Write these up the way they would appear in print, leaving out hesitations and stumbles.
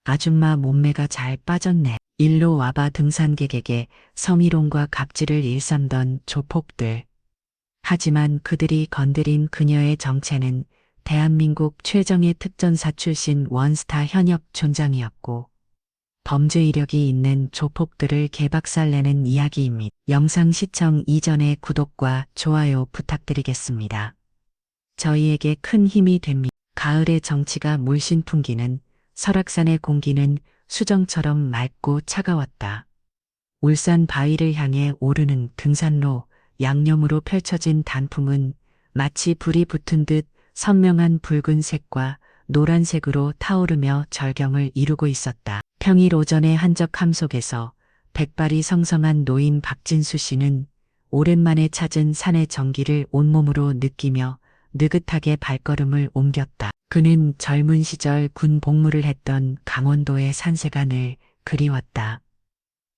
아줌마 몸매가 잘 빠졌네. 일로 와봐. 등산객에게 성희롱과 갑질을 일삼던 조폭들. 하지만 그들이 건드린 그녀의 정체는 대한민국 최정예 특전사 출신 원스타 현역 촌장이었고 범죄 이력이 있는 조폭들을 개박살내는 이야기입니다. 영상 시청 이전에 구독과 좋아요 부탁드리겠습니다. 저희에게 큰 힘이 됩니다. 가을의 정취가 물씬 풍기는 설악산의 공기는 수정처럼 맑고 차가웠다. 울산 바위를 향해 오르는 등산로, 양념으로 펼쳐진 단풍은 마치 불이 붙은 듯 선명한 붉은색과 노란색으로 타오르며 절경을 이루고 있었다. 평일 오전의 한적함 속에서 백발이 성성한 노인 박진수 씨는 오랜만에 찾은 산의 정기를 온몸으로 느끼며 느긋하게 발걸음을 옮겼다. 그는 젊은 시절 군 복무를 했던 강원도의 산세가 늘 그리웠다.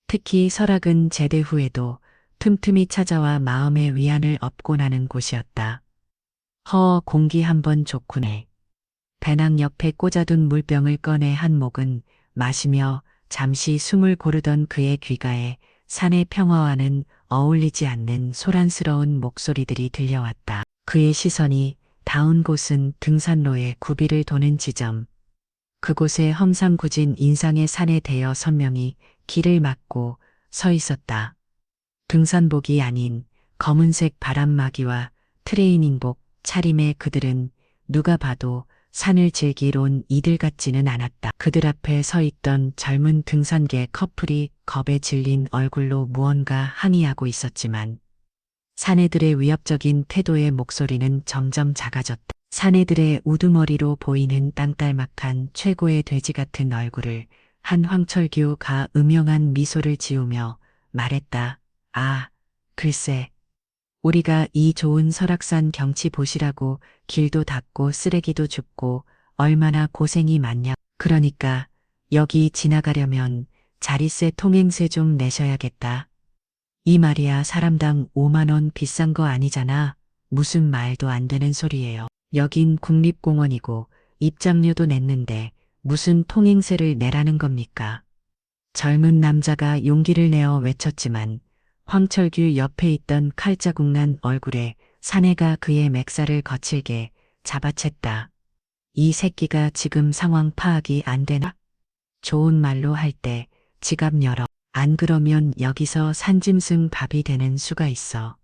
특히 설악은 제대 후에도 틈틈이 찾아와 마음의 위안을 얻곤 하는 곳이었다. 공기 한번 좋구네. 배낭 옆에 꽂아둔 물병을 꺼내 한 모금 마시며 잠시 숨을 고르던 그의 귓가에 산의 평화와는 어울리지 않는 소란스러운 목소리들이 들려왔다. 그의 시선이 닿은 곳은 등산로의 구비를 도는 지점. 그곳에 험상궂은 인상의 산에 대여 선명히 길을 막고 서 있었다. 등산복이 아닌 검은색 바람막이와 트레이닝복 차림의 그들은 누가 봐도 산을 즐기러 온 이들 같지는 않았다. 그들 앞에 서 있던 젊은 등산객 커플이 겁에 질린 얼굴로 무언가 항의하고 있었지만 사내들의 위협적인 태도의 목소리는 점점 작아졌다. 사내들의 우두머리로 보이는 땅딸막한 최고의 돼지 같은 얼굴을 한 황철규가 음영한 미소를 지으며 말했다. 아, 글쎄. 우리가 이 좋은 설악산 경치 보시라고 길도 닦고 쓰레기도 줍고 얼마나 고생이 많냐. 그러니까 여기 지나가려면 자릿세 통행세 좀 내셔야겠다. 이 말이야 사람당 5만 원 비싼 거 아니잖아. 무슨 말도 안 되는 소리예요. 여긴 국립공원이고 입장료도 냈는데 무슨 통행세를 내라는 겁니까? 젊은 남자가 용기를 내어 외쳤지만 황철규 옆에 있던 칼자국 난 얼굴에 사내가 그의 맥살을 거칠게 잡아챘다. 이 새끼가 지금 상황 파악이 안 되나? 좋은 말로 할 때 지갑 열어. 안 그러면 여기서 산짐승 밥이 되는 수가 있어.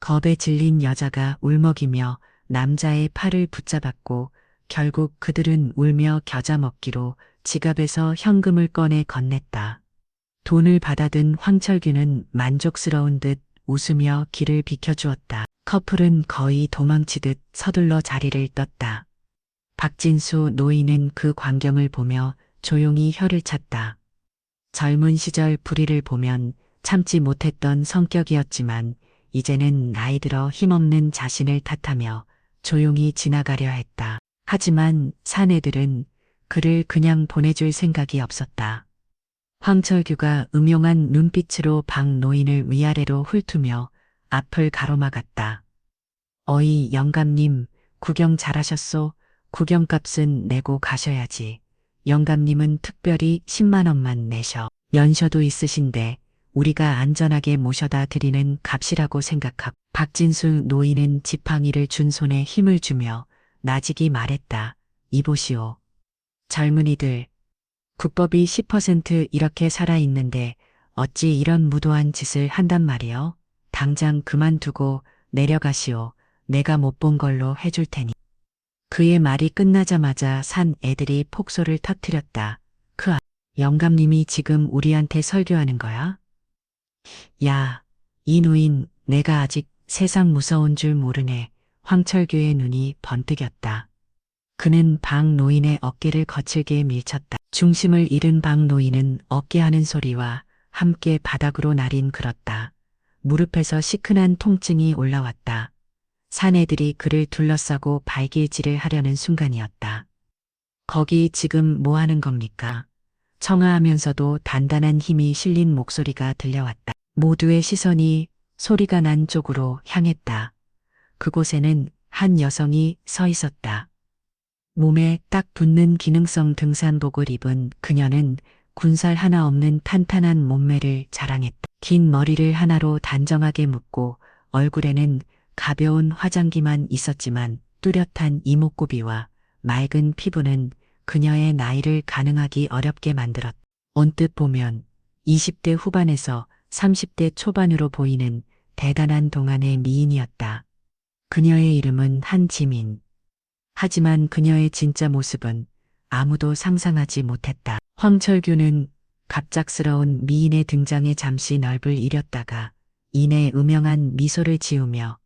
겁에 질린 여자가 울먹이며 남자의 팔을 붙잡았고 결국 그들은 울며 겨자 먹기로 지갑에서 현금을 꺼내 건넸다. 돈을 받아든 황철규는 만족스러운 듯 웃으며 길을 비켜주었다. 커플은 거의 도망치듯 서둘러 자리를 떴다. 박진수 노인은 그 광경을 보며 조용히 혀를 찼다. 젊은 시절 불의를 보면 참지 못했던 성격이었지만 이제는 나이 들어 힘없는 자신을 탓하며 조용히 지나가려 했다. 하지만 사내들은 그를 그냥 보내줄 생각이 없었다. 황철규가 음흉한 눈빛으로 박 노인을 위아래로 훑으며 앞을 가로막았다. 어이 영감님, 구경 잘하셨소? 구경값은 내고 가셔야지. 영감님은 특별히 10만 원만 내셔. 연셔도 있으신데 우리가 안전하게 모셔다 드리는 값이라고 생각하고. 박진수 노인은 지팡이를 준 손에 힘을 주며 나직이 말했다. 이보시오. 젊은이들. 국법이 10% 이렇게 살아있는데 어찌 이런 무도한 짓을 한단 말이요? 당장 그만두고 내려가시오. 내가 못 본 걸로 해줄 테니. 그의 말이 끝나자마자 산 애들이 폭소를 터뜨렸다. 영감님이 지금 우리한테 설교하는 거야? 야, 이 노인 내가 아직 세상 무서운 줄 모르네. 황철규의 눈이 번뜩였다. 그는 박 노인의 어깨를 거칠게 밀쳤다. 중심을 잃은 박 노인은 어깨하는 소리와 함께 바닥으로 나린그렀다. 무릎에서 시큰한 통증이 올라왔다. 사내들이 그를 둘러싸고 발길질을 하려는 순간이었다. 거기 지금 뭐 하는 겁니까? 청아하면서도 단단한 힘이 실린 목소리가 들려왔다. 모두의 시선이 소리가 난 쪽으로 향했다. 그곳에는 한 여성이 서 있었다. 몸에 딱 붙는 기능성 등산복을 입은 그녀는 군살 하나 없는 탄탄한 몸매를 자랑했다. 긴 머리를 하나로 단정하게 묶고 얼굴에는 가벼운 화장기만 있었지만 뚜렷한 이목구비와 맑은 피부는 그녀의 나이를 가늠하기 어렵게 만들었다. 언뜻 보면 20대 후반에서 30대 초반으로 보이는 대단한 동안의 미인이었다. 그녀의 이름은 한지민. 하지만 그녀의 진짜 모습은 아무도 상상하지 못했다. 황철규는 갑작스러운 미인의 등장에 잠시 넋을 잃었다가 이내 음영한 미소를 지으며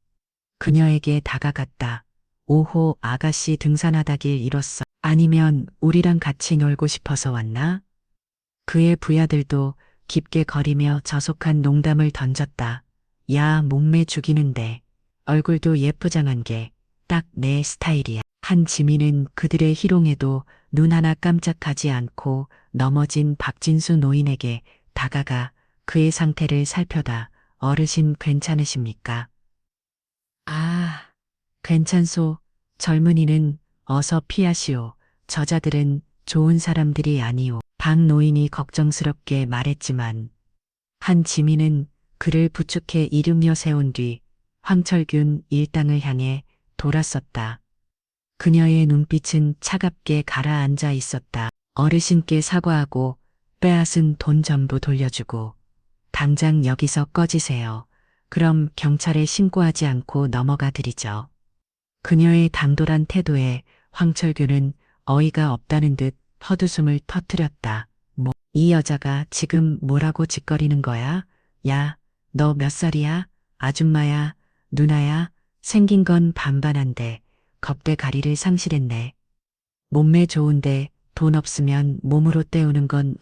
그녀에게 다가갔다. 오호, 아가씨 등산하다길 잃었어. 아니면 우리랑 같이 놀고 싶어서 왔나? 그의 부하들도 깊게 거리며 저속한 농담을 던졌다. 야, 몸매 죽이는데 얼굴도 예쁘장한 게 딱 내 스타일이야. 한지민은 그들의 희롱에도 눈 하나 깜짝하지 않고 넘어진 박진수 노인에게 다가가 그의 상태를 살펴다 어르신 괜찮으십니까? 아, 괜찮소. 젊은이는 어서 피하시오. 저자들은 좋은 사람들이 아니오. 박 노인이 걱정스럽게 말했지만 한지민은 그를 부축해 이름여 세운 뒤 황철균 일당을 향해 돌았었다. 그녀의 눈빛은 차갑게 가라앉아 있었다. 어르신께 사과하고 빼앗은 돈 전부 돌려주고 당장 여기서 꺼지세요. 그럼 경찰에 신고하지 않고 넘어가 드리죠. 그녀의 당돌한 태도에 황철규는 어이가 없다는 듯 헛웃음을 터뜨렸다. 뭐, 이 여자가 지금 뭐라고 짓거리는 거야? 야, 너 몇 살이야? 아줌마야, 누나야? 생긴 건 반반한데 겁대가리를 상실했네. 몸매 좋은데 돈 없으면 몸으로 때우는 건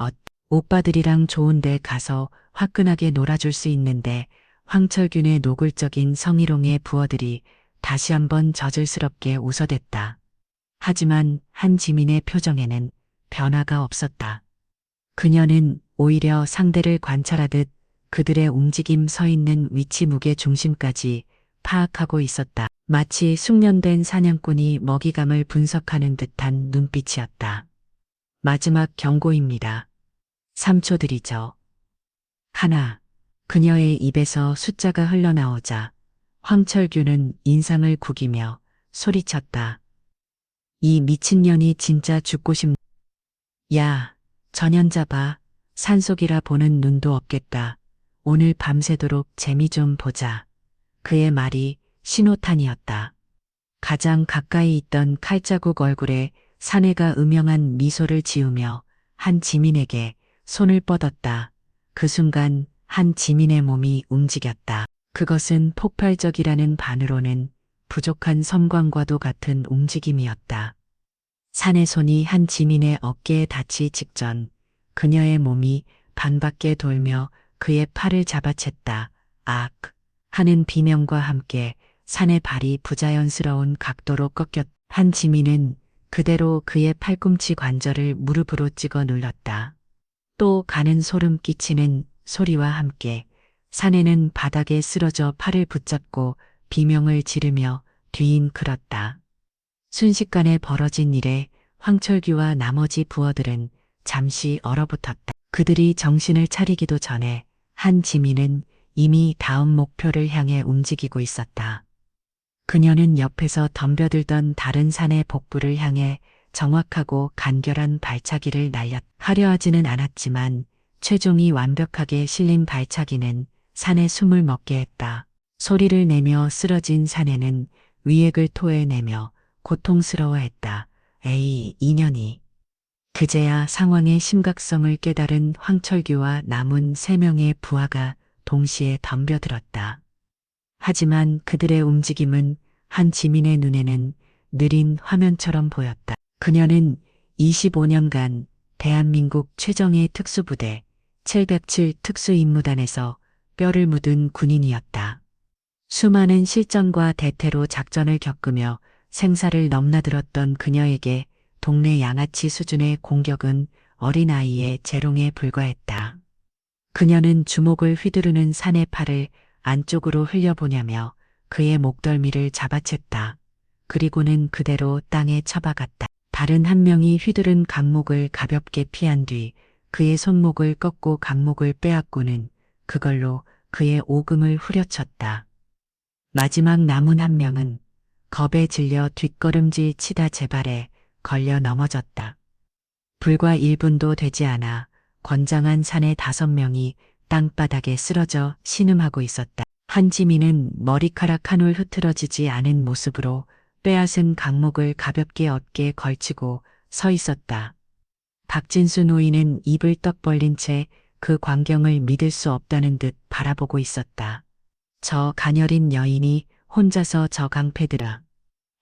오빠들이랑 좋은데 가서 화끈하게 놀아줄 수 있는데 황철균의 노골적인 성희롱의 부하들이 다시 한번 저질스럽게 웃어댔다. 하지만 한지민의 표정에는 변화가 없었다. 그녀는 오히려 상대를 관찰하듯 그들의 움직임 서 있는 위치 무게 중심까지 파악하고 있었다. 마치 숙련된 사냥꾼이 먹이감을 분석하는 듯한 눈빛이었다. 마지막 경고입니다. 3초 들이죠. 하나. 그녀의 입에서 숫자가 흘러나오자 황철규는 인상을 구기며 소리쳤다. 이 미친년이 진짜 죽고 야, 전연자 봐. 산속이라 보는 눈도 없겠다. 오늘 밤새도록 재미 좀 보자. 그의 말이 신호탄이었다. 가장 가까이 있던 칼자국 얼굴에 사내가 음영한 미소를 지으며 한지민에게 손을 뻗었다. 그 순간 한지민의 몸이 움직였다. 그것은 폭발적이라는 반으로는 부족한 섬광과도 같은 움직임이었다. 사내 손이 한지민의 어깨에 닿기 직전 그녀의 몸이 반밖에 돌며 그의 팔을 잡아챘다. 악! 하는 비명과 함께 산의 발이 부자연스러운 각도로 꺾였. 한지민은 그대로 그의 팔꿈치 관절을 무릎으로 찍어 눌렀다. 또 가는 소름 끼치는 소리와 함께 사내는 바닥에 쓰러져 팔을 붙잡고 비명을 지르며 뒤잉크렀다. 순식간에 벌어진 일에 황철규와 나머지 부하들은 잠시 얼어붙었다. 그들이 정신을 차리기도 전에 한지민은 이미 다음 목표를 향해 움직이고 있었다. 그녀는 옆에서 덤벼들던 다른 산의 복부를 향해 정확하고 간결한 발차기를 하려 하지는 않았지만 최종이 완벽하게 실린 발차기는 산에 숨을 먹게 했다. 소리를 내며 쓰러진 사내는 위액을 토해내며 고통스러워했다. 에이, 이년이. 그제야 상황의 심각성을 깨달은 황철규와 남은 3명의 부하가 동시에 덤벼들었다. 하지만 그들의 움직임은 한지민의 눈에는 느린 화면처럼 보였다. 그녀는 25년간 대한민국 최정예 특수부대 707 특수임무단에서 뼈를 묻은 군인이었다. 수많은 실전과 대테로 작전을 겪으며 생사를 넘나들었던 그녀에게 동네 양아치 수준의 공격은 어린아이의 재롱에 불과했다. 그녀는 주먹을 휘두르는 산의 팔을 안쪽으로 흘려보냐며 그의 목덜미를 잡아챘다. 그리고는 그대로 땅에 처박았다. 다른 한 명이 휘두른 강목을 가볍게 피한 뒤 그의 손목을 꺾고 강목을 빼앗고는 그걸로 그의 오금을 후려쳤다. 마지막 남은 한 명은 겁에 질려 뒷걸음질 치다 제발에 걸려 넘어졌다. 불과 1분도 되지 않아 권장한 사내 5명이 땅바닥에 쓰러져 신음하고 있었다. 한지민은 머리카락 한 올 흐트러지지 않은 모습으로 빼앗은 강목을 가볍게 어깨에 걸치고 서 있었다. 박진수 노인은 입을 떡 벌린 채 그 광경을 믿을 수 없다는 듯 바라보고 있었다. 저 가녀린 여인이 혼자서 저 강패들아.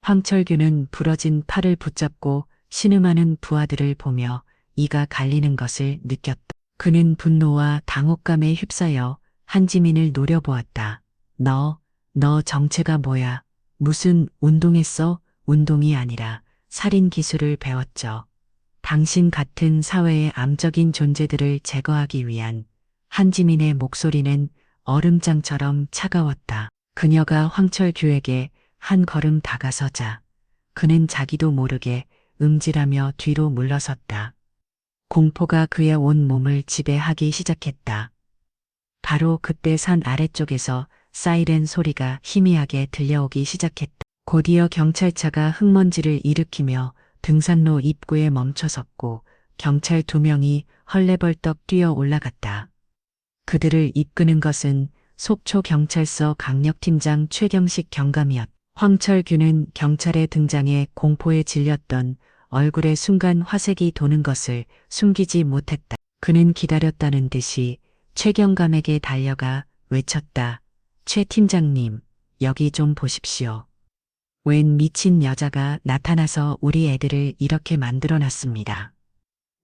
황철규는 부러진 팔을 붙잡고 신음하는 부하들을 보며 이가 갈리는 것을 느꼈다. 그는 분노와 당혹감에 휩싸여 한지민을 노려보았다. 너 정체가 뭐야? 무슨 운동했어? 운동이 아니라 살인 기술을 배웠죠. 당신 같은 사회의 암적인 존재들을 제거하기 위한 한지민의 목소리는 얼음장처럼 차가웠다. 그녀가 황철규에게 한 걸음 다가서자 그는 자기도 모르게 음질하며 뒤로 물러섰다. 공포가 그의 온 몸을 지배하기 시작했다. 바로 그때 산 아래쪽에서 사이렌 소리가 희미하게 들려오기 시작했다. 곧이어 경찰차가 흙먼지를 일으키며 등산로 입구에 멈춰섰고 경찰 2명이 헐레벌떡 뛰어 올라갔다. 그들을 이끄는 것은 속초경찰서 강력팀장 최경식 경감이었다. 황철규는 경찰의 등장에 공포에 질렸던 얼굴에 순간 화색이 도는 것을 숨기지 못했다. 그는 기다렸다는 듯이 최 경감에게 달려가 외쳤다. 최 팀장님, 여기 좀 보십시오. 웬 미친 여자가 나타나서 우리 애들을 이렇게 만들어놨습니다.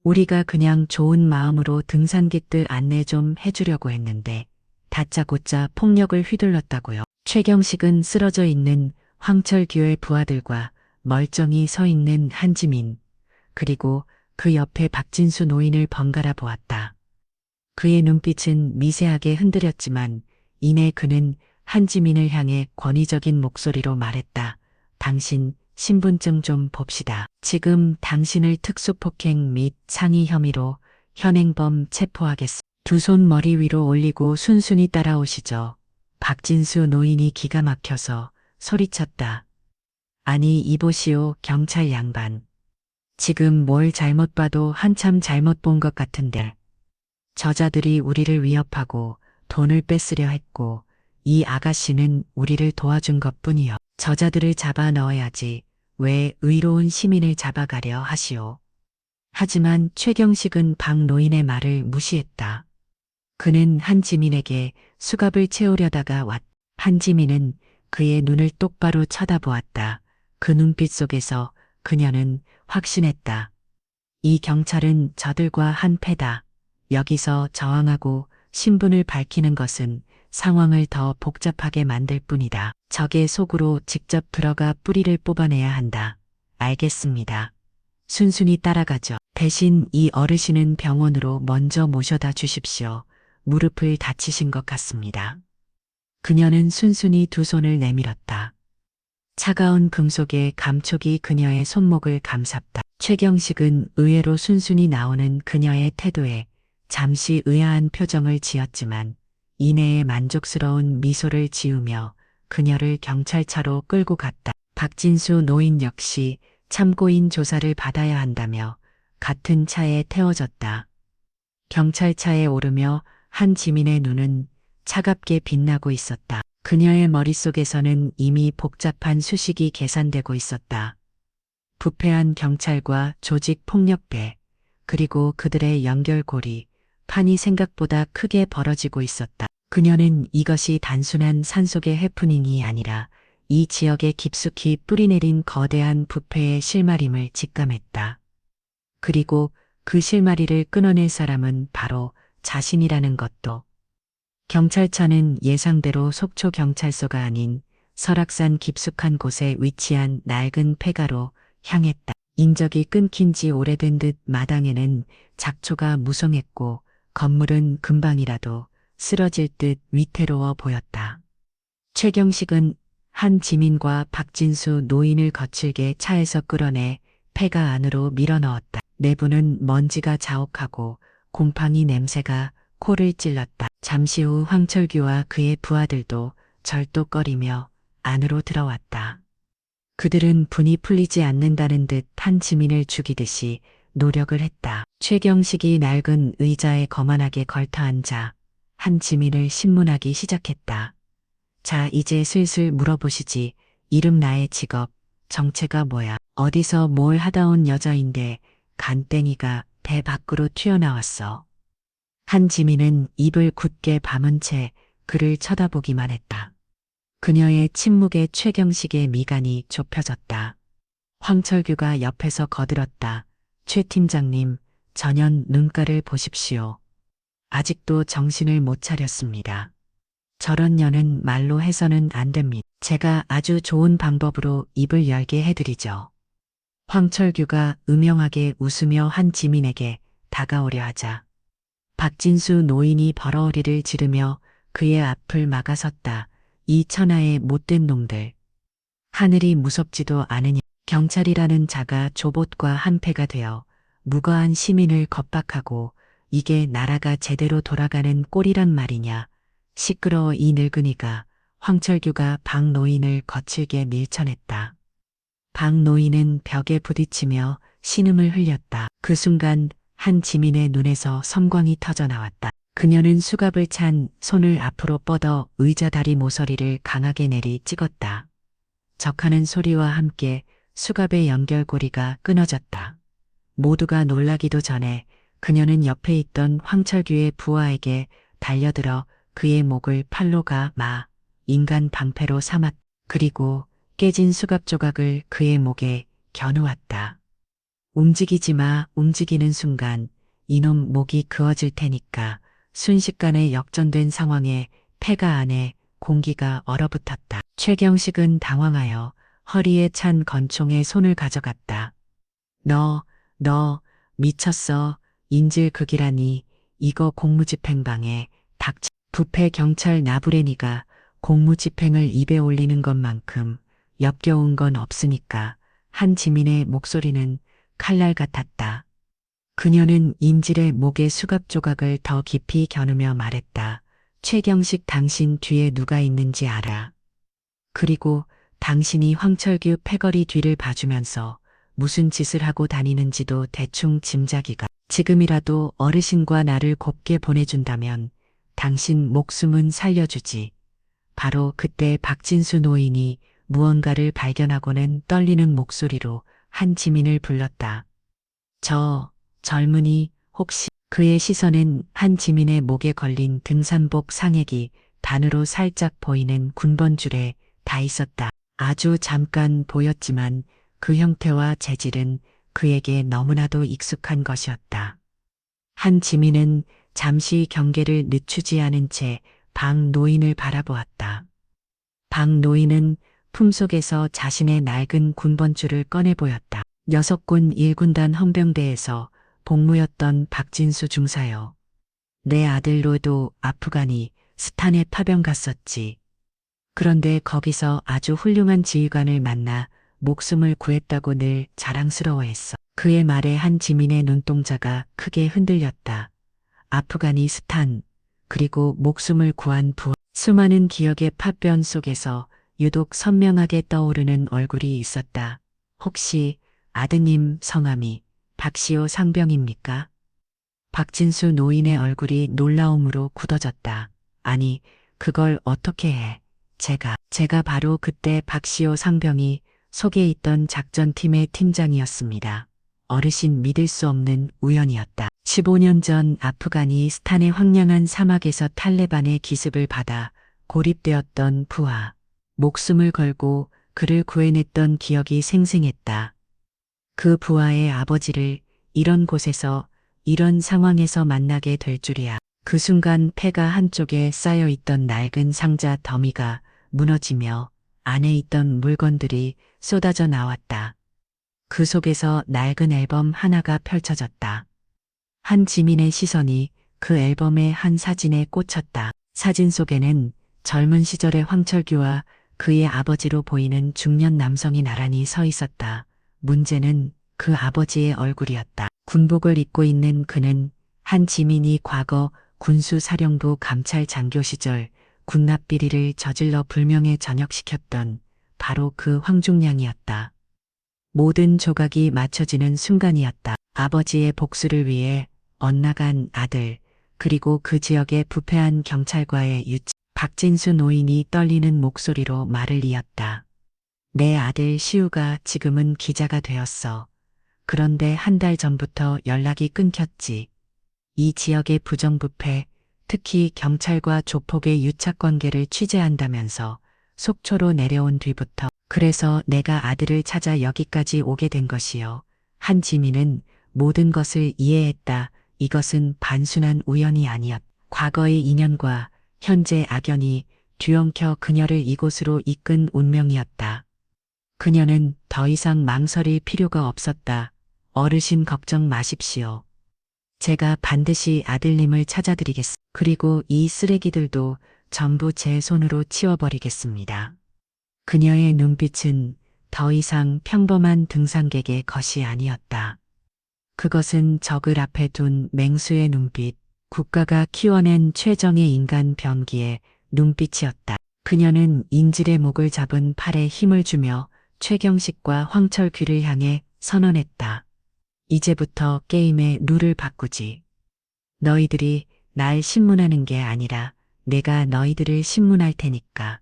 우리가 그냥 좋은 마음으로 등산객들 안내 좀 해주려고 했는데 다짜고짜 폭력을 휘둘렀다고요. 최경식은 쓰러져 있는 황철규의 부하들과 멀쩡히 서 있는 한지민, 그리고 그 옆에 박진수 노인을 번갈아 보았다. 그의 눈빛은 미세하게 흔들렸지만 이내 그는 한지민을 향해 권위적인 목소리로 말했다. 당신 신분증 좀 봅시다. 지금 당신을 특수폭행 및 상해 혐의로 현행범 체포하겠습니다. 두 손 머리 위로 올리고 순순히 따라오시죠. 박진수 노인이 기가 막혀서 소리쳤다. 아니 이보시오 경찰 양반. 지금 뭘 잘못 봐도 한참 잘못 본 것 같은데. 저자들이 우리를 위협하고 돈을 뺏으려 했고 이 아가씨는 우리를 도와준 것뿐이요. 저자들을 잡아 넣어야지 왜 의로운 시민을 잡아가려 하시오. 하지만 최경식은 박 노인의 말을 무시했다. 그는 한지민에게 수갑을 채우려다가 한지민은 그의 눈을 똑바로 쳐다보았다. 그 눈빛 속에서 그녀는 확신했다. 이 경찰은 저들과 한패다. 여기서 저항하고 신분을 밝히는 것은 상황을 더 복잡하게 만들 뿐이다. 적의 속으로 직접 들어가 뿌리를 뽑아내야 한다. 알겠습니다. 순순히 따라가죠. 대신 이 어르신은 병원으로 먼저 모셔다 주십시오. 무릎을 다치신 것 같습니다. 그녀는 순순히 두 손을 내밀었다. 차가운 금속의 감촉이 그녀의 손목을 감쌌다. 최경식은 의외로 순순히 나오는 그녀의 태도에 잠시 의아한 표정을 지었지만 이내에 만족스러운 미소를 지으며 그녀를 경찰차로 끌고 갔다. 박진수 노인 역시 참고인 조사를 받아야 한다며 같은 차에 태워졌다. 경찰차에 오르며 한지민의 눈은 차갑게 빛나고 있었다. 그녀의 머릿속에서는 이미 복잡한 수식이 계산되고 있었다. 부패한 경찰과 조직 폭력배, 그리고 그들의 연결고리, 판이 생각보다 크게 벌어지고 있었다. 그녀는 이것이 단순한 산속의 해프닝이 아니라 이 지역에 깊숙이 뿌리내린 거대한 부패의 실마림을 직감했다. 그리고 그 실마리를 끊어낼 사람은 바로 자신이라는 것도. 경찰차는 예상대로 속초경찰서가 아닌 설악산 깊숙한 곳에 위치한 낡은 폐가로 향했다. 인적이 끊긴 지 오래된 듯 마당에는 작초가 무성했고 건물은 금방이라도 쓰러질 듯 위태로워 보였다. 최경식은 한지민과 박진수 노인을 거칠게 차에서 끌어내 폐가 안으로 밀어넣었다. 내부는 먼지가 자욱하고 곰팡이 냄새가 코를 찔렀다. 잠시 후 황철규와 그의 부하들도 절뚝거리며 안으로 들어왔다. 그들은 분이 풀리지 않는다는 듯 한 지민을 죽이듯이 노력을 했다. 최경식이 낡은 의자에 거만하게 걸터 앉아 한 지민을 신문하기 시작했다. 자, 이제 슬슬 물어보시지. 이름, 나의 직업, 정체가 뭐야? 어디서 뭘 하다 온 여자인데 간땡이가 배 밖으로 튀어나왔어. 한 지민은 입을 굳게 감은 채 그를 쳐다보기만 했다. 그녀의 침묵에 최경식의 미간이 좁혀졌다. 황철규가 옆에서 거들었다. 최 팀장님, 전현 눈가를 보십시오. 아직도 정신을 못 차렸습니다. 저런 년은 말로 해서는 안 됩니다. 제가 아주 좋은 방법으로 입을 열게 해드리죠. 황철규가 음영하게 웃으며 한 지민에게 다가오려 하자 박진수 노인이 버러어리를 지르며 그의 앞을 막아섰다. 이 천하의 못된 놈들. 하늘이 무섭지도 않으냐. 경찰이라는 자가 조봇과 한패가 되어 무고한 시민을 겁박하고 이게 나라가 제대로 돌아가는 꼴이란 말이냐. 시끄러워. 이 늙은이가. 황철규가 박 노인을 거칠게 밀쳐냈다. 박 노인은 벽에 부딪히며 신음을 흘렸다. 그 순간 한 지민의 눈에서 섬광이 터져 나왔다. 그녀는 수갑을 찬 손을 앞으로 뻗어 의자 다리 모서리를 강하게 내리 찍었다. 적하는 소리와 함께 수갑의 연결고리가 끊어졌다. 모두가 놀라기도 전에 그녀는 옆에 있던 황철규의 부하에게 달려들어 그의 목을 팔로 감아 인간 방패로 삼았. 그리고 깨진 수갑 조각을 그의 목에 겨누었다. 움직이지 마. 움직이는 순간 이놈 목이 그어질 테니까. 순식간에 역전된 상황에 폐가 안에 공기가 얼어붙었다. 최경식은 당황하여 허리에 찬 권총에 손을 가져갔다. 너 미쳤어. 인질극이라니. 이거 공무집행방해. 닥치. 부패 경찰 나부레니가 공무집행을 입에 올리는 것만큼 역겨운 건 없으니까. 한 지민의 목소리는 칼날 같았다. 그녀는 인질의 목에 수갑 조각을 더 깊이 겨누며 말했다. 최경식, 당신 뒤에 누가 있는지 알아. 그리고 당신이 황철규 패거리 뒤를 봐주면서 무슨 짓을 하고 다니는지도 대충 짐작이가. 지금이라도 어르신과 나를 곱게 보내준다면 당신 목숨은 살려주지. 바로 그때 박진수 노인이 무언가를 발견하고는 떨리는 목소리로 한 지민을 불렀다. 저 젊은이 혹시. 그의 시선은 한 지민의 목에 걸린 등산복 상액이 단으로 살짝 보이는 군번줄에 다 있었다. 아주 잠깐 보였지만 그 형태와 재질은 그에게 너무나도 익숙한 것이었다. 한 지민은 잠시 경계를 늦추지 않은 채 박 노인을 바라보았다. 박 노인은 품속에서 자신의 낡은 군번줄을 꺼내 보였다. 6군 1군단 헌병대에서 복무였던 박진수 중사여. 내 아들로도 아프가니스탄에 파병 갔었지. 그런데 거기서 아주 훌륭한 지휘관을 만나 목숨을 구했다고 늘 자랑스러워했어. 그의 말에 한 지민의 눈동자가 크게 흔들렸다. 아프가니스탄, 그리고 목숨을 구한 부하. 수많은 기억의 파편 속에서 유독 선명하게 떠오르는 얼굴이 있었다. 혹시 아드님 성함이 박시호 상병입니까? 박진수 노인의 얼굴이 놀라움으로 굳어졌다. 아니, 그걸 어떻게 해? 제가 바로 그때 박시호 상병이 속에 있던 작전팀의 팀장이었습니다. 어르신 믿을 수 없는 우연이었다. 15년 전 아프가니스탄의 황량한 사막에서 탈레반의 기습을 받아 고립되었던 부하. 목숨을 걸고 그를 구해냈던 기억이 생생했다. 그 부하의 아버지를 이런 곳에서 이런 상황에서 만나게 될 줄이야. 그 순간 폐가 한쪽에 쌓여있던 낡은 상자 더미가 무너지며 안에 있던 물건들이 쏟아져 나왔다. 그 속에서 낡은 앨범 하나가 펼쳐졌다. 한 지민의 시선이 그 앨범의 한 사진에 꽂혔다. 사진 속에는 젊은 시절의 황철규와 그의 아버지로 보이는 중년 남성이 나란히 서 있었다. 문제는 그 아버지의 얼굴이었다. 군복을 입고 있는 그는 한지민이 과거 군수사령부 감찰장교 시절 군납비리를 저질러 불명예 전역시켰던 바로 그 황중량이었다. 모든 조각이 맞춰지는 순간이었다. 아버지의 복수를 위해 엇나간 아들, 그리고 그 지역의 부패한 경찰과의 유치. 박진수 노인이 떨리는 목소리로 말을 이었다. 내 아들 시우가 지금은 기자가 되었어. 그런데 한 달 전부터 연락이 끊겼지. 이 지역의 부정부패, 특히 경찰과 조폭의 유착관계를 취재한다면서 속초로 내려온 뒤부터 그래서 내가 아들을 찾아 여기까지 오게 된 것이요. 한지민은 모든 것을 이해했다. 이것은 단순한 우연이 아니었다. 과거의 인연과 현재 악연이 뒤엉켜 그녀를 이곳으로 이끈 운명이었다. 그녀는 더 이상 망설일 필요가 없었다. 어르신 걱정 마십시오. 제가 반드시 아들님을 찾아드리겠습니다. 그리고 이 쓰레기들도 전부 제 손으로 치워버리겠습니다. 그녀의 눈빛은 더 이상 평범한 등산객의 것이 아니었다. 그것은 적을 앞에 둔 맹수의 눈빛, 국가가 키워낸 최정의 인간 병기의 눈빛이었다. 그녀는 인질의 목을 잡은 팔에 힘을 주며 최경식과 황철규를 향해 선언했다. 이제부터 게임의 룰을 바꾸지. 너희들이 날 신문하는 게 아니라 내가 너희들을 신문할 테니까.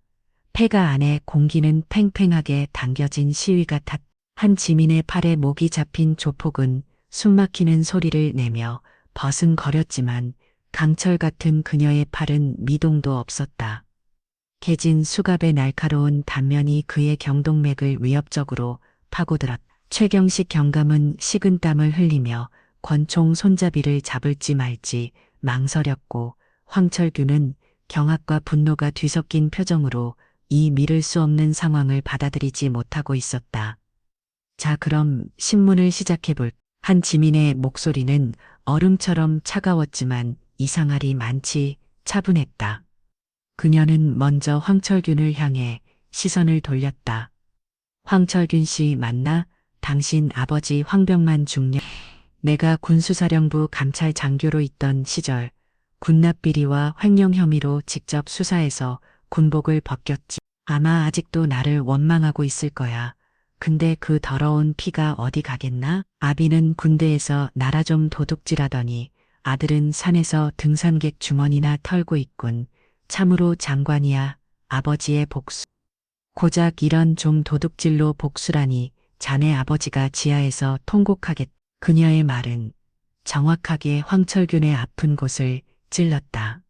폐가 안에 공기는 팽팽하게 당겨진 시위 같았. 한지민의 팔에 목이 잡힌 조폭은 숨막히는 소리를 내며 버승거렸지만 강철 같은 그녀의 팔은 미동도 없었다. 개진 수갑의 날카로운 단면이 그의 경동맥을 위협적으로 파고들었다. 최경식 경감은 식은땀을 흘리며 권총 손잡이를 잡을지 말지 망설였고 황철규는 경악과 분노가 뒤섞인 표정으로 이 미룰 수 없는 상황을 받아들이지 못하고 있었다. 자, 그럼 신문을 시작해볼. 한지민의 목소리는 얼음처럼 차가웠지만 이상하리 많지 차분했다. 그녀는 먼저 황철균을 향해 시선을 돌렸다. 황철균 씨 맞나? 당신 아버지 황병만 중령. 내가 군수사령부 감찰 장교로 있던 시절 군납비리와 횡령 혐의로 직접 수사해서 군복을 벗겼지. 아마 아직도 나를 원망하고 있을 거야. 근데 그 더러운 피가 어디 가겠나? 아비는 군대에서 나라 좀 도둑질하더니 아들은 산에서 등산객 주머니나 털고 있군. 참으로 장관이야. 아버지의 복수. 고작 이런 좀 도둑질로 복수라니. 자네 아버지가 지하에서 통곡하겠. 그녀의 말은 정확하게 황철균의 아픈 곳을 찔렀다.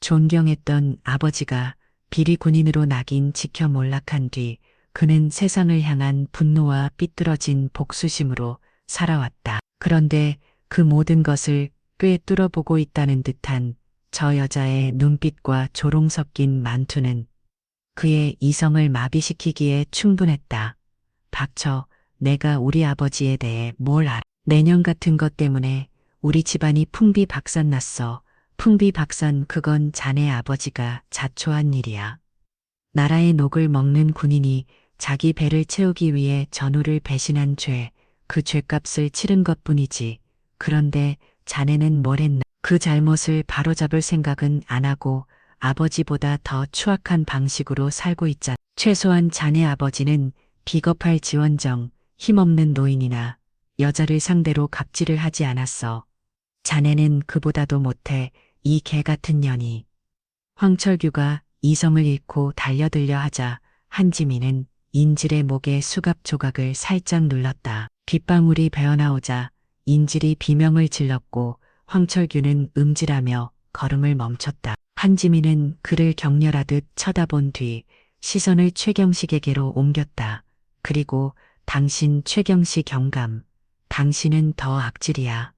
존경했던 아버지가 비리 군인으로 낙인 지켜 몰락한 뒤 그는 세상을 향한 분노와 삐뚤어진 복수심으로 살아왔다. 그런데 그 모든 것을 꿰뚫어보고 있다는 듯한 저 여자의 눈빛과 조롱 섞인 만투는 그의 이성을 마비시키기에 충분했다. 닥쳐, 내가 우리 아버지에 대해 뭘 알아. 내년 같은 것 때문에 우리 집안이 풍비박산났어. 풍비박산 그건 자네 아버지가 자초한 일이야. 나라의 녹을 먹는 군인이 자기 배를 채우기 위해 전우를 배신한 죄, 그 죄값을 치른 것뿐이지. 그런데 자네는 뭘 했나? 그 잘못을 바로잡을 생각은 안 하고 아버지보다 더 추악한 방식으로 살고 있잖아. 최소한 자네 아버지는 비겁할 지원정, 힘없는 노인이나 여자를 상대로 갑질을 하지 않았어. 자네는 그보다도 못해 이 개 같은 년이. 황철규가 이성을 잃고 달려들려 하자 한지민은 인질의 목에 수갑 조각을 살짝 눌렀다. 빗방울이 배어나오자 인질이 비명을 질렀고 황철규는 음질하며 걸음을 멈췄다. 한지민은 그를 격렬하듯 쳐다본 뒤 시선을 최경식에게로 옮겼다. 그리고 당신 최경식 경감, 당신은 더 악질이야.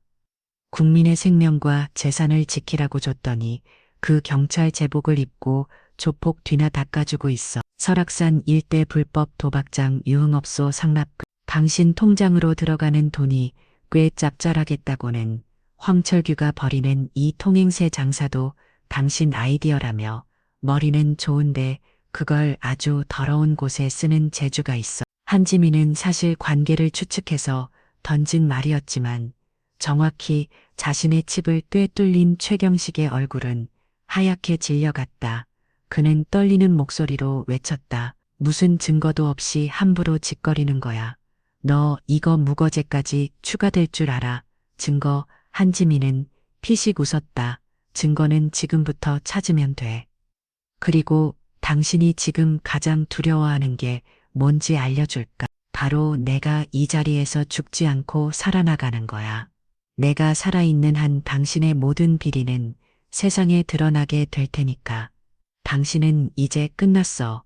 국민의 생명과 재산을 지키라고 줬더니 그 경찰 제복을 입고 조폭 뒤나 닦아주고 있어. 설악산 일대 불법 도박장 유흥업소 상납금. 당신 통장으로 들어가는 돈이 꽤 짭짤하겠다고는 황철규가 벌이는 이 통행세 장사도 당신 아이디어라며 머리는 좋은데 그걸 아주 더러운 곳에 쓰는 재주가 있어. 한지민은 사실 관계를 추측해서 던진 말이었지만 정확히 자신의 칩을 꿰뚫린 최경식의 얼굴은 하얗게 질려갔다. 그는 떨리는 목소리로 외쳤다. 무슨 증거도 없이 함부로 짓거리는 거야. 너 이거 무거죄까지 추가될 줄 알아. 증거. 한지민은 피식 웃었다. 증거는 지금부터 찾으면 돼. 그리고 당신이 지금 가장 두려워하는 게 뭔지 알려줄까? 바로 내가 이 자리에서 죽지 않고 살아나가는 거야. 내가 살아있는 한 당신의 모든 비리는 세상에 드러나게 될 테니까. 당신은 이제 끝났어.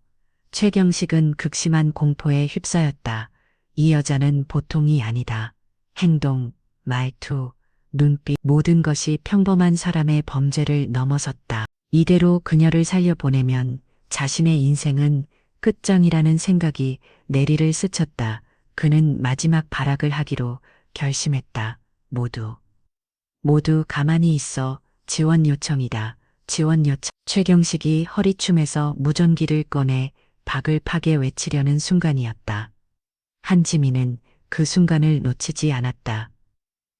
최경식은 극심한 공포에 휩싸였다. 이 여자는 보통이 아니다. 행동, 말투, 눈빛, 모든 것이 평범한 사람의 범죄를 넘어섰다. 이대로 그녀를 살려보내면 자신의 인생은 끝장이라는 생각이 내리를 스쳤다. 그는 마지막 발악을 하기로 결심했다. 모두 가만히 있어. 지원 요청이다. 지원 요청. 최경식이 허리춤에서 무전기를 꺼내 박을 파게 외치려는 순간이었다. 한지민은 그 순간을 놓치지 않았다.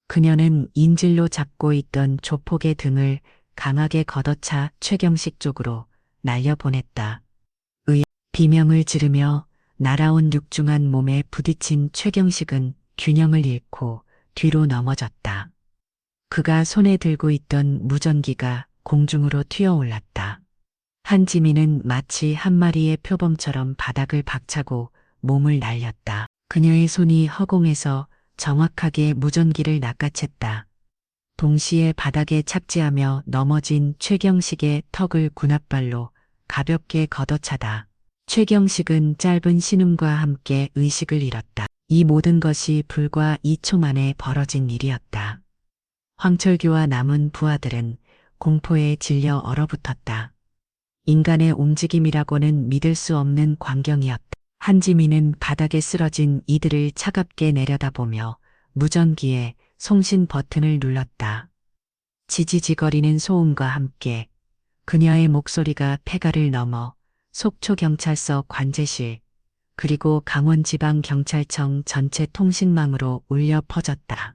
그녀는 인질로 잡고 있던 조폭의 등을 강하게 걷어차 최경식 쪽으로 날려보냈다. 비명을 지르며 날아온 육중한 몸에 부딪힌 최경식은 균형을 잃고 뒤로 넘어졌다. 그가 손에 들고 있던 무전기가 공중으로 튀어올랐다. 한지민은 마치 한 마리의 표범처럼 바닥을 박차고 몸을 날렸다. 그녀의 손이 허공에서 정확하게 무전기를 낚아챘다. 동시에 바닥에 착지하며 넘어진 최경식의 턱을 군홧발로 가볍게 걷어차다. 최경식은 짧은 신음과 함께 의식을 잃었다. 이 모든 것이 불과 2초 만에 벌어진 일이었다. 황철규와 남은 부하들은 공포에 질려 얼어붙었다. 인간의 움직임이라고는 믿을 수 없는 광경이었다. 한지민은 바닥에 쓰러진 이들을 차갑게 내려다보며 무전기에 송신 버튼을 눌렀다. 지지직거리는 소음과 함께 그녀의 목소리가 폐가를 넘어 속초경찰서 관제실 그리고 강원지방경찰청 전체 통신망으로 울려 퍼졌다.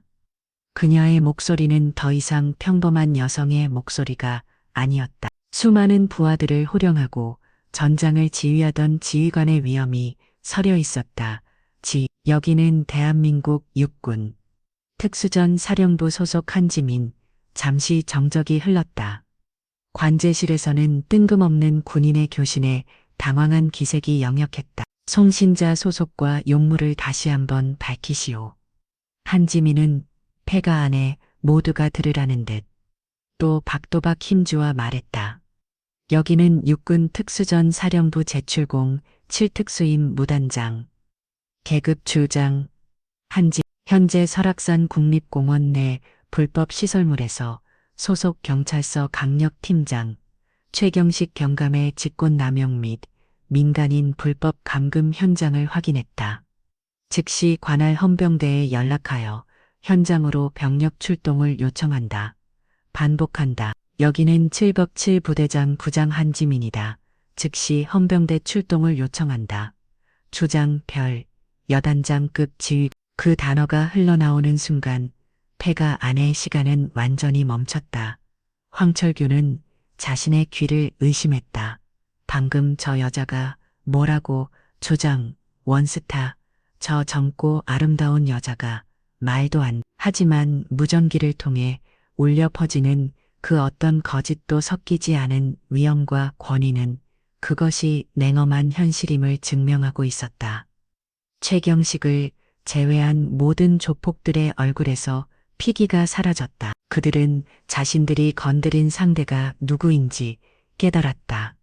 그녀의 목소리는 더 이상 평범한 여성의 목소리가 아니었다. 수많은 부하들을 호령하고 전장을 지휘하던 지휘관의 위엄이 서려 있었다. 여기는 대한민국 육군 특수전 사령부 소속 한지민. 잠시 정적이 흘렀다. 관제실에서는 뜬금없는 군인의 교신에 당황한 기색이 역력했다. 송신자 소속과 용무를 다시 한번 밝히시오. 한지민은 폐가 안에 모두가 들으라는 듯 또 박도박 힘주어 말했다. 여기는 육군 특수전 사령부 제출공 7특수임 무단장. 계급 줄장. 현재 설악산 국립공원 내 불법 시설물에서 소속 경찰서 강력팀장 최경식 경감의 직권남용 및 민간인 불법 감금 현장을 확인했다. 즉시 관할 헌병대에 연락하여 현장으로 병력 출동을 요청한다. 반복한다. 여기는 7법 7부대장 부장 한지민이다. 즉시 헌병대 출동을 요청한다. 주장 별 여단장급 지휘. 그 단어가 흘러나오는 순간 폐가 안의 시간은 완전히 멈췄다. 황철규는 자신의 귀를 의심했다. 방금 저 여자가 뭐라고 조장, 원스타, 저 젊고 아름다운 여자가 말도 안. 하지만 무전기를 통해 울려 퍼지는 그 어떤 거짓도 섞이지 않은 위엄과 권위는 그것이 냉엄한 현실임을 증명하고 있었다. 최경식을 제외한 모든 조폭들의 얼굴에서 피기가 사라졌다. 그들은 자신들이 건드린 상대가 누구인지 깨달았다.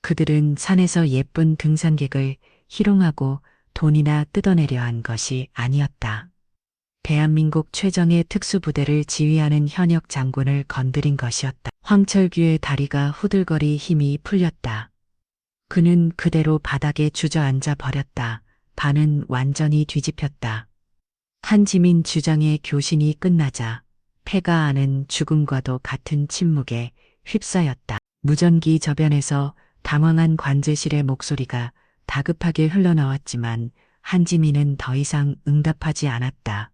그들은 산에서 예쁜 등산객을 희롱하고 돈이나 뜯어내려 한 것이 아니었다. 대한민국 최정예 특수부대를 지휘하는 현역 장군을 건드린 것이었다. 황철규의 다리가 후들거리 힘이 풀렸다. 그는 그대로 바닥에 주저앉아 버렸다. 반은 완전히 뒤집혔다. 한지민 주장의 교신이 끝나자 폐가 안은 죽음과도 같은 침묵에 휩싸였다. 무전기 저변에서 당황한 관제실의 목소리가 다급하게 흘러나왔지만 한지민은 더 이상 응답하지 않았다.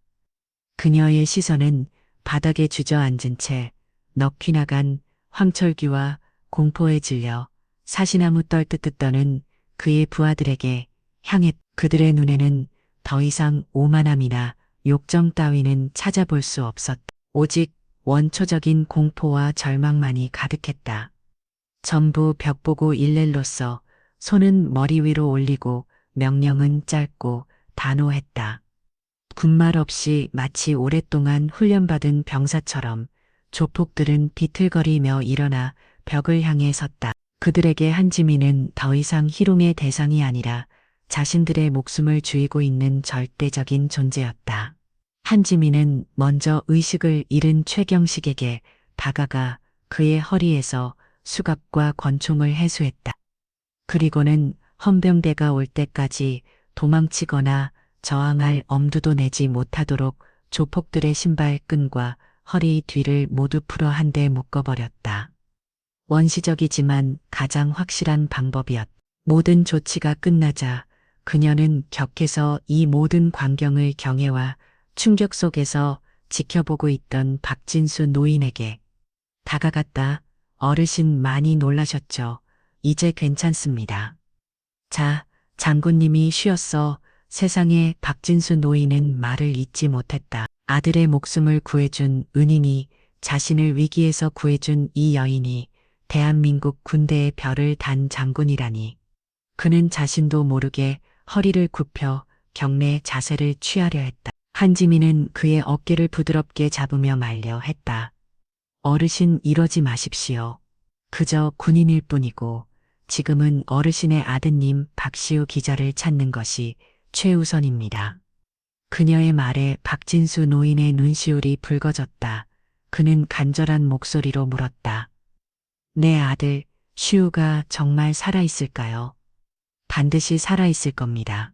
그녀의 시선은 바닥에 주저앉은 채 넋이 나간 황철규와 공포에 질려 사시나무 떨뜨뜻 떠는 그의 부하들에게 향했. 그들의 눈에는 더 이상 오만함이나 욕정 따위는 찾아볼 수 없었다. 오직 원초적인 공포와 절망만이 가득했다. 전부 벽보고 일렐로써 손은 머리 위로 올리고 명령은 짧고 단호했다. 군말 없이 마치 오랫동안 훈련받은 병사처럼 조폭들은 비틀거리며 일어나 벽을 향해 섰다. 그들에게 한지민은 더 이상 희롱의 대상이 아니라 자신들의 목숨을 쥐고 있는 절대적인 존재였다. 한지민은 먼저 의식을 잃은 최경식에게 다가가 그의 허리에서 수갑과 권총을 해수했다. 그리고는 헌병대가 올 때까지 도망치거나 저항할 엄두도 내지 못하도록 조폭들의 신발끈과 허리 뒤를 모두 풀어 한데 묶어버렸다. 원시적이지만 가장 확실한 방법이었다. 모든 조치가 끝나자 그녀는 격해서 이 모든 광경을 경애와 충격 속에서 지켜보고 있던 박진수 노인에게 다가갔다. 어르신 많이 놀라셨죠? 이제 괜찮습니다. 자, 장군님이 쉬었어. 세상에. 박진수 노인은 말을 잇지 못했다. 아들의 목숨을 구해준 은인이, 자신을 위기에서 구해준 이 여인이 대한민국 군대의 별을 단 장군이라니. 그는 자신도 모르게 허리를 굽혀 경례 자세를 취하려 했다. 한지민은 그의 어깨를 부드럽게 잡으며 말려 했다. 어르신, 이러지 마십시오. 그저 군인일 뿐이고 지금은 어르신의 아드님 박시우 기자를 찾는 것이 최우선입니다. 그녀의 말에 박진수 노인의 눈시울이 붉어졌다. 그는 간절한 목소리로 물었다. 내 아들 시우가 정말 살아있을까요? 반드시 살아있을 겁니다.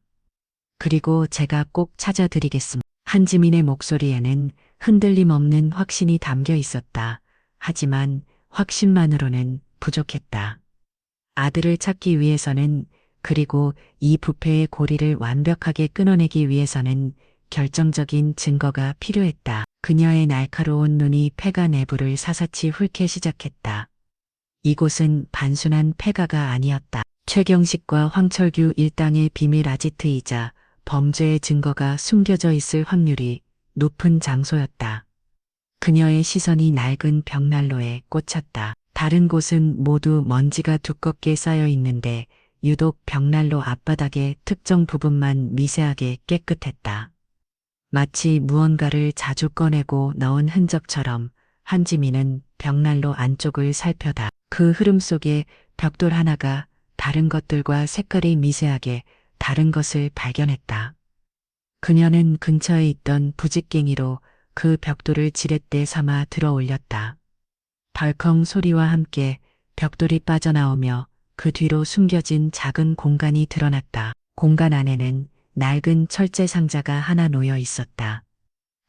그리고 제가 꼭 찾아드리겠습니다. 한지민의 목소리에는 흔들림 없는 확신이 담겨 있었다. 하지만 확신만으로는 부족했다. 아들을 찾기 위해서는, 그리고 이 부패의 고리를 완벽하게 끊어내기 위해서는 결정적인 증거가 필요했다. 그녀의 날카로운 눈이 폐가 내부를 사사치 훑기 시작했다. 이곳은 단순한 폐가가 아니었다. 최경식과 황철규 일당의 비밀 아지트이자 범죄의 증거가 숨겨져 있을 확률이 높은 장소였다. 그녀의 시선이 낡은 벽난로에 꽂혔다. 다른 곳은 모두 먼지가 두껍게 쌓여 있는데 유독 벽난로 앞바닥의 특정 부분만 미세하게 깨끗했다. 마치 무언가를 자주 꺼내고 넣은 흔적처럼 한지민은 벽난로 안쪽을 살펴다. 그 흐름 속에 벽돌 하나가 다른 것들과 색깔이 미세하게 다른 것을 발견했다. 그녀는 근처에 있던 부직갱이로 그 벽돌을 지렛대 삼아 들어 올렸다. 덜컹 소리와 함께 벽돌이 빠져나오며 그 뒤로 숨겨진 작은 공간이 드러났다. 공간 안에는 낡은 철제 상자가 하나 놓여 있었다.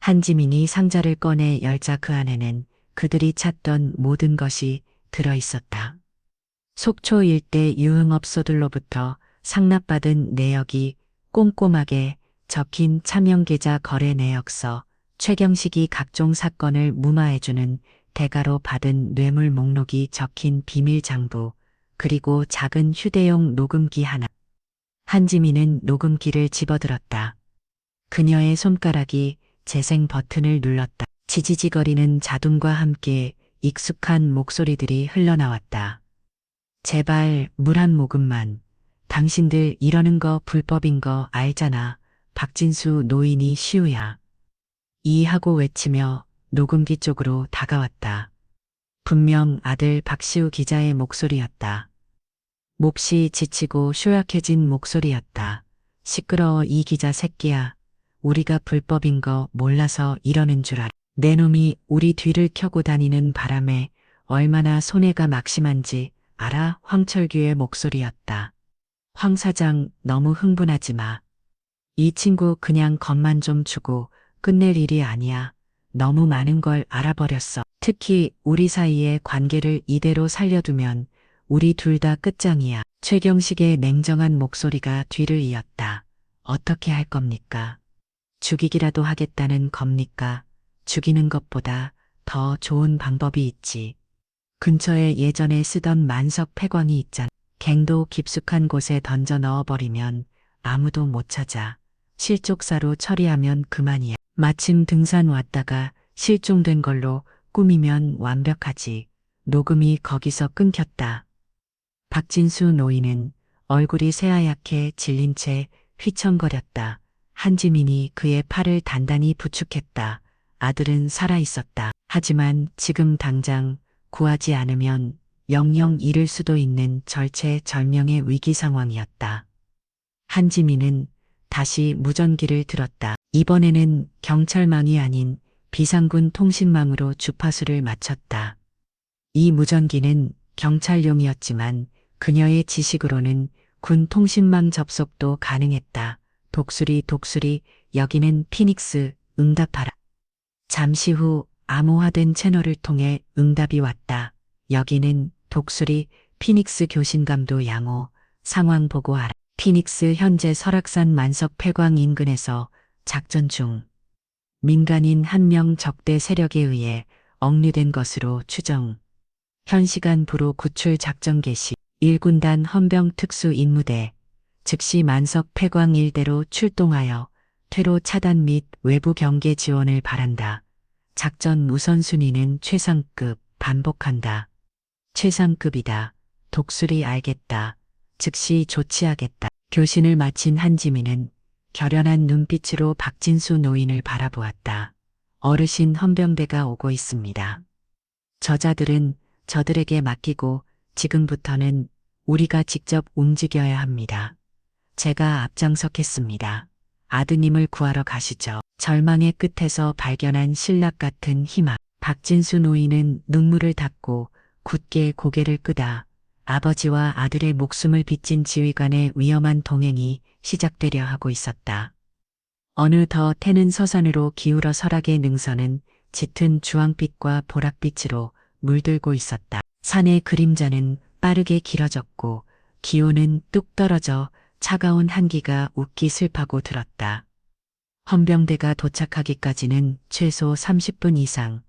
한지민이 상자를 꺼내 열자 그 안에는 그들이 찾던 모든 것이 들어 있었다. 속초 일대 유흥업소들로부터 상납받은 내역이 꼼꼼하게 적힌 차명계좌 거래 내역서, 최경식이 각종 사건을 무마해주는 대가로 받은 뇌물 목록이 적힌 비밀 장부, 그리고 작은 휴대용 녹음기 하나. 한지민은 녹음기를 집어들었다. 그녀의 손가락이 재생 버튼을 눌렀다. 지지직거리는 자동과 함께 익숙한 목소리들이 흘러나왔다. 제발 물 한 모금만. 당신들 이러는 거 불법인 거 알잖아. 박진수 노인이 시우야. 이하고 외치며 녹음기 쪽으로 다가왔다. 분명 아들 박시우 기자의 목소리였다. 몹시 지치고 쇠약해진 목소리였다. 시끄러워 이 기자 새끼야. 우리가 불법인 거 몰라서 이러는 줄 알아. 내 놈이 우리 뒤를 켜고 다니는 바람에 얼마나 손해가 막심한지 알아? 황철규의 목소리였다. 황 사장, 너무 흥분하지 마. 이 친구 그냥 겁만 좀 주고 끝낼 일이 아니야. 너무 많은 걸 알아버렸어. 특히 우리 사이의 관계를 이대로 살려두면 우리 둘 다 끝장이야. 최경식의 냉정한 목소리가 뒤를 이었다. 어떻게 할 겁니까? 죽이기라도 하겠다는 겁니까? 죽이는 것보다 더 좋은 방법이 있지. 근처에 예전에 쓰던 만석 폐광이 있잖아. 갱도 깊숙한 곳에 던져 넣어버리면 아무도 못 찾아. 실족사로 처리하면 그만이야. 마침 등산 왔다가 실종된 걸로 꾸미면 완벽하지. 녹음이 거기서 끊겼다. 박진수 노인은 얼굴이 새하얗게 질린 채 휘청거렸다. 한지민이 그의 팔을 단단히 부축했다. 아들은 살아있었다. 하지만 지금 당장 구하지 않으면 영영 잃을 수도 있는 절체절명의 위기 상황이었다. 한지민은 다시 무전기를 들었다. 이번에는 경찰망이 아닌 비상군 통신망으로 주파수를 맞췄다. 이 무전기는 경찰용이었지만 그녀의 지식으로는 군 통신망 접속도 가능했다. 독수리 독수리 여기는 피닉스 응답하라. 잠시 후 암호화된 채널을 통해 응답이 왔다. 여기는 독수리 피닉스 교신감도 양호. 상황 보고하라. 피닉스 현재 설악산 만석 폐광 인근에서 작전 중. 민간인 1명 적대 세력에 의해 억류된 것으로 추정. 현 시간부로 구출 작전 개시. 1군단 헌병 특수 임무대. 즉시 만석 폐광 일대로 출동하여 퇴로 차단 및 외부 경계 지원을 바란다. 작전 우선순위는 최상급. 반복한다. 최상급이다. 독수리 알겠다. 즉시 조치하겠다. 교신을 마친 한지민은 결연한 눈빛으로 박진수 노인을 바라보았다. 어르신 헌병대가 오고 있습니다. 저자들은 저들에게 맡기고 지금부터는 우리가 직접 움직여야 합니다. 제가 앞장서겠습니다. 아드님을 구하러 가시죠. 절망의 끝에서 발견한 신락 같은 희망. 박진수 노인은 눈물을 닦고 굳게 고개를 끄다 아버지와 아들의 목숨을 빚진 지휘관의 위험한 동행이 시작되려 하고 있었다. 어느덧 해는 서산으로 기울어 설악의 능선은 짙은 주황빛과 보랏빛으로 물들고 있었다. 산의 그림자는 빠르게 길어졌고 기온은 뚝 떨어져 차가운 한기가 웃기 슬퍼고 들었다. 헌병대가 도착하기까지는 최소 30분 이상.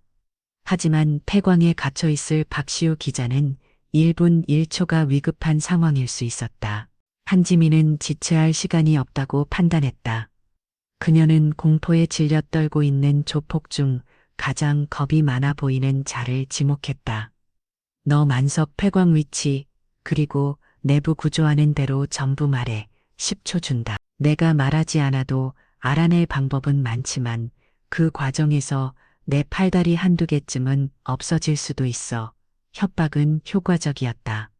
하지만 폐광에 갇혀 있을 박시우 기자는 1분 1초가 위급한 상황일 수 있었다. 한지민은 지체할 시간이 없다고 판단했다. 그녀는 공포에 질려 떨고 있는 조폭 중 가장 겁이 많아 보이는 자를 지목했다. 너 만석 폐광 위치, 그리고 내부 구조하는 대로 전부 말해. 10초 준다. 내가 말하지 않아도 알아낼 방법은 많지만 그 과정에서 내 팔다리 한두 개쯤은 없어질 수도 있어. 협박은 효과적이었다.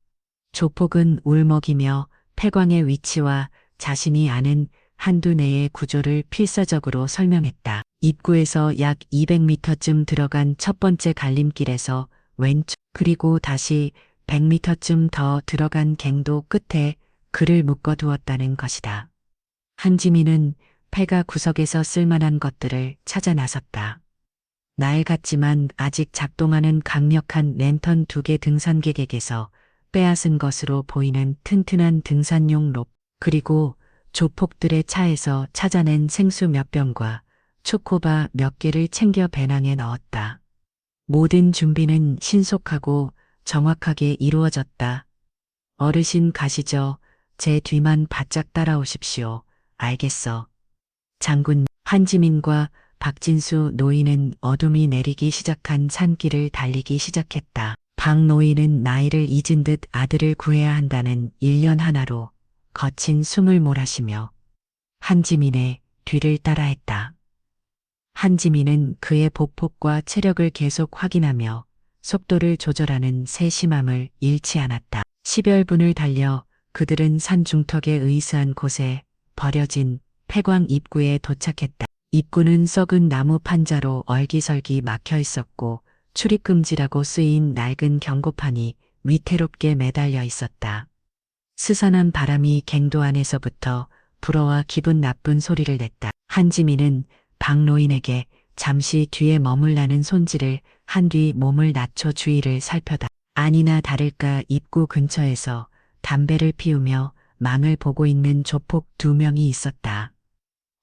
조폭은 울먹이며 폐광의 위치와 자신이 아는 한두 내의 구조를 필사적으로 설명했다. 입구에서 약 200m쯤 들어간 첫 번째 갈림길에서 왼쪽, 그리고 다시 100m쯤 더 들어간 갱도 끝에 그를 묶어두었다는 것이다. 한지민은 폐가 구석에서 쓸만한 것들을 찾아 나섰다. 낡았지만 아직 작동하는 강력한 랜턴 2개 등산객에게서 빼앗은 것으로 보이는 튼튼한 등산용 롭, 그리고 조폭들의 차에서 찾아낸 생수 몇 병과 초코바 몇 개를 챙겨 배낭에 넣었다. 모든 준비는 신속하고 정확하게 이루어졌다. 어르신 가시죠. 제 뒤만 바짝 따라오십시오. 알겠어. 장군. 한지민과 박진수 노인은 어둠이 내리기 시작한 산길을 달리기 시작했다. 박 노인은 나이를 잊은 듯 아들을 구해야 한다는 일념 하나로 거친 숨을 몰아쉬며 한지민의 뒤를 따라했다. 한지민은 그의 보폭과 체력을 계속 확인하며 속도를 조절하는 세심함을 잃지 않았다. 10여분을 달려 그들은 산 중턱에 의스한 곳에 버려진 폐광 입구에 도착했다. 입구는 썩은 나무 판자로 얼기설기 막혀 있었고 출입금지라고 쓰인 낡은 경고판이 위태롭게 매달려 있었다. 스산한 바람이 갱도 안에서부터 불어와 기분 나쁜 소리를 냈다. 한지민은 박노인에게 잠시 뒤에 머물라는 손질을 한 뒤 몸을 낮춰 주위를 살펴다. 아니나 다를까 입구 근처에서 담배를 피우며 망을 보고 있는 조폭 2명이 있었다.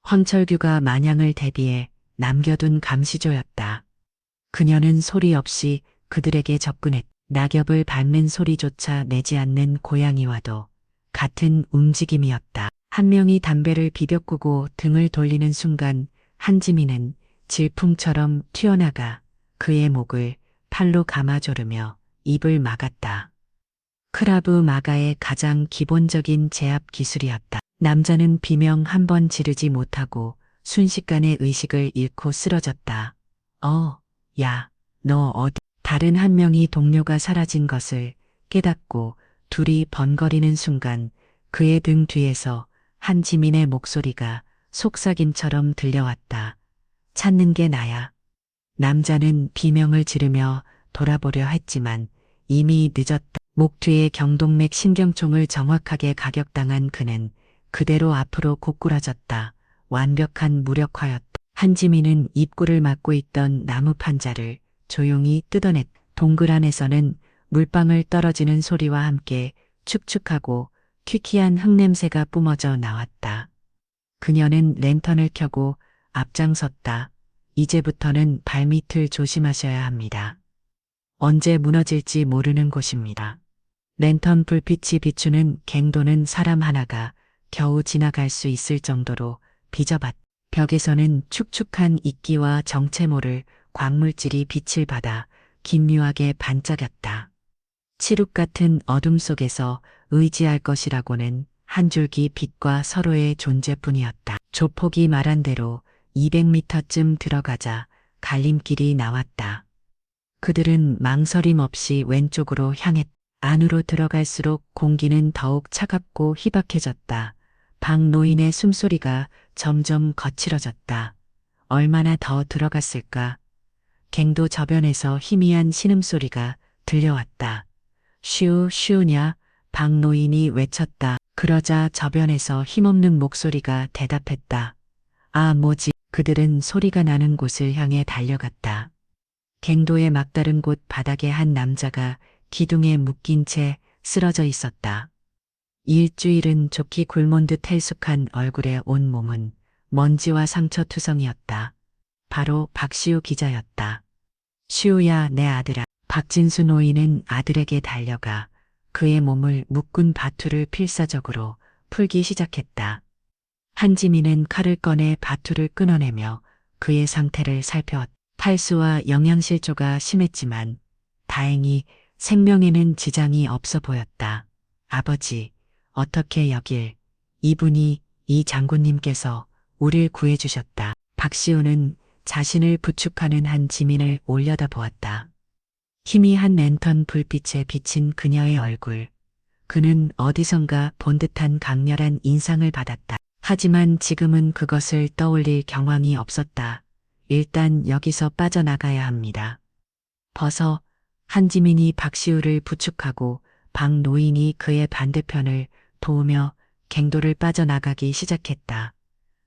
황철규가 만양을 대비해 남겨둔 감시조였다. 그녀는 소리 없이 그들에게 접근했다. 낙엽을 밟는 소리조차 내지 않는 고양이와도 같은 움직임이었다. 한 명이 담배를 비벼꾸고 등을 돌리는 순간 한지민은 질풍처럼 튀어나가 그의 목을 팔로 감아조르며 입을 막았다. 크라브 마가의 가장 기본적인 제압 기술이었다. 남자는 비명 한 번 지르지 못하고 순식간에 의식을 잃고 쓰러졌다. 야, 너 어디? 다른 한 명이 동료가 사라진 것을 깨닫고 둘이 번거리는 순간 그의 등 뒤에서 한지민의 목소리가 속삭임처럼 들려왔다. 찾는 게 나야. 남자는 비명을 지르며 돌아보려 했지만 이미 늦었다. 목 뒤에 경동맥 신경총을 정확하게 가격당한 그는 그대로 앞으로 고꾸라졌다. 완벽한 무력화였다. 한지민은 입구를 막고 있던 나무 판자를 조용히 뜯어냈다. 동굴 안에서는 물방울 떨어지는 소리와 함께 축축하고 퀴퀴한 흙냄새가 뿜어져 나왔다. 그녀는 랜턴을 켜고 앞장섰다. 이제부터는 발밑을 조심하셔야 합니다. 언제 무너질지 모르는 곳입니다. 랜턴 불빛이 비추는 갱도는 사람 하나가 겨우 지나갈 수 있을 정도로 비좁았다. 벽에서는 축축한 이끼와 정체 모를 광물질이 빛을 받아 긴묘하게 반짝였다. 칠흑 같은 어둠 속에서 의지할 것이라고는 한 줄기 빛과 서로의 존재뿐이었다. 조폭이 말한 대로 200m쯤 들어가자 갈림길이 나왔다. 그들은 망설임 없이 왼쪽으로 향했다. 안으로 들어갈수록 공기는 더욱 차갑고 희박해졌다. 방 노인의 숨소리가 점점 거칠어졌다. 얼마나 더 들어갔을까? 갱도 저변에서 희미한 신음소리가 들려왔다. 쉬우냐? 방 노인이 외쳤다. 그러자 저변에서 힘없는 목소리가 대답했다. 아, 뭐지? 그들은 소리가 나는 곳을 향해 달려갔다. 갱도의 막다른 곳 바닥에 한 남자가 기둥에 묶인 채 쓰러져 있었다. 일주일은 좋게 굶은 듯 헬쑥한 얼굴에 온 몸은 먼지와 상처투성이었다. 바로 박시우 기자였다. 시우야, 내 아들아. 박진수 노인은 아들에게 달려가 그의 몸을 묶은 바투를 필사적으로 풀기 시작했다. 한지민은 칼을 꺼내 바투를 끊어내며 그의 상태를 살펴왔다. 탈수와 영양실조가 심했지만 다행히 생명에는 지장이 없어 보였다. 아버지, 어떻게 여길? 이분이 이 장군님께서 우릴 구해주셨다. 박시우는 자신을 부축하는 한지민을 올려다보았다. 희미한 랜턴 불빛에 비친 그녀의 얼굴. 그는 어디선가 본 듯한 강렬한 인상을 받았다. 하지만 지금은 그것을 떠올릴 경황이 없었다. 일단 여기서 빠져나가야 합니다. 벗어. 한지민이 박시우를 부축하고 박 노인이 그의 반대편을 도우며 갱도를 빠져나가기 시작했다.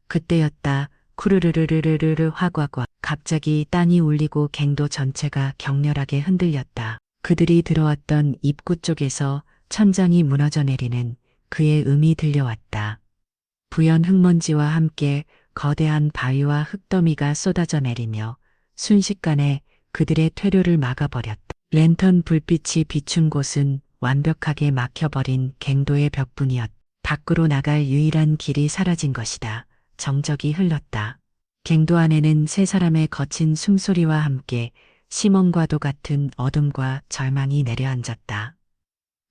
그때였다. 쿠르르르르르르 화과과. 갑자기 땅이 울리고 갱도 전체가 격렬하게 흔들렸다. 그들이 들어왔던 입구 쪽에서 천장이 무너져 내리는 그의 음이 들려왔다. 부연 흙먼지와 함께 거대한 바위와 흙더미가 쏟아져 내리며 순식간에 그들의 퇴로를 막아버렸다. 랜턴 불빛이 비춘 곳은 완벽하게 막혀버린 갱도의 벽뿐이었다. 밖으로 나갈 유일한 길이 사라진 것이다. 정적이 흘렀다. 갱도 안에는 세 사람의 거친 숨소리와 함께 심원과도 같은 어둠과 절망이 내려앉았다.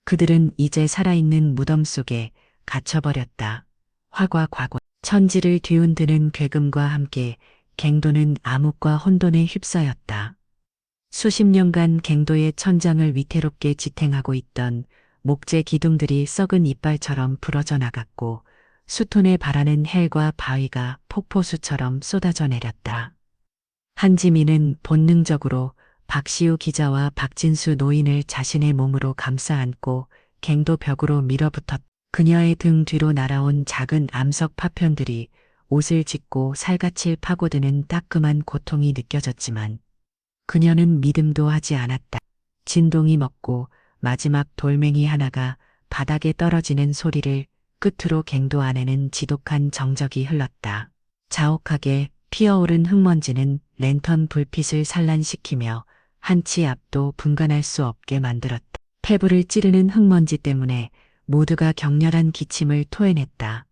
그들은 이제 살아있는 무덤 속에 갇혀버렸다. 화과 과거. 천지를 뒤흔드는 괴금과 함께 갱도는 암흑과 혼돈에 휩싸였다. 수십 년간 갱도의 천장을 위태롭게 지탱하고 있던 목재 기둥들이 썩은 이빨처럼 부러져 나갔고 수톤에 바라는 헬과 바위가 폭포수처럼 쏟아져 내렸다. 한지민은 본능적으로 박시우 기자와 박진수 노인을 자신의 몸으로 감싸 안고 갱도 벽으로 밀어붙었다. 그녀의 등 뒤로 날아온 작은 암석 파편들이 옷을 찢고 살갗을 파고드는 따끔한 고통이 느껴졌지만 그녀는 믿음도 하지 않았다. 진동이 멎고 마지막 돌멩이 하나가 바닥에 떨어지는 소리를 끝으로 갱도 안에는 지독한 정적이 흘렀다. 자욱하게 피어오른 흙먼지는 랜턴 불빛을 산란시키며 한 치 앞도 분간할 수 없게 만들었다. 폐부를 찌르는 흙먼지 때문에 모두가 격렬한 기침을 토해냈다.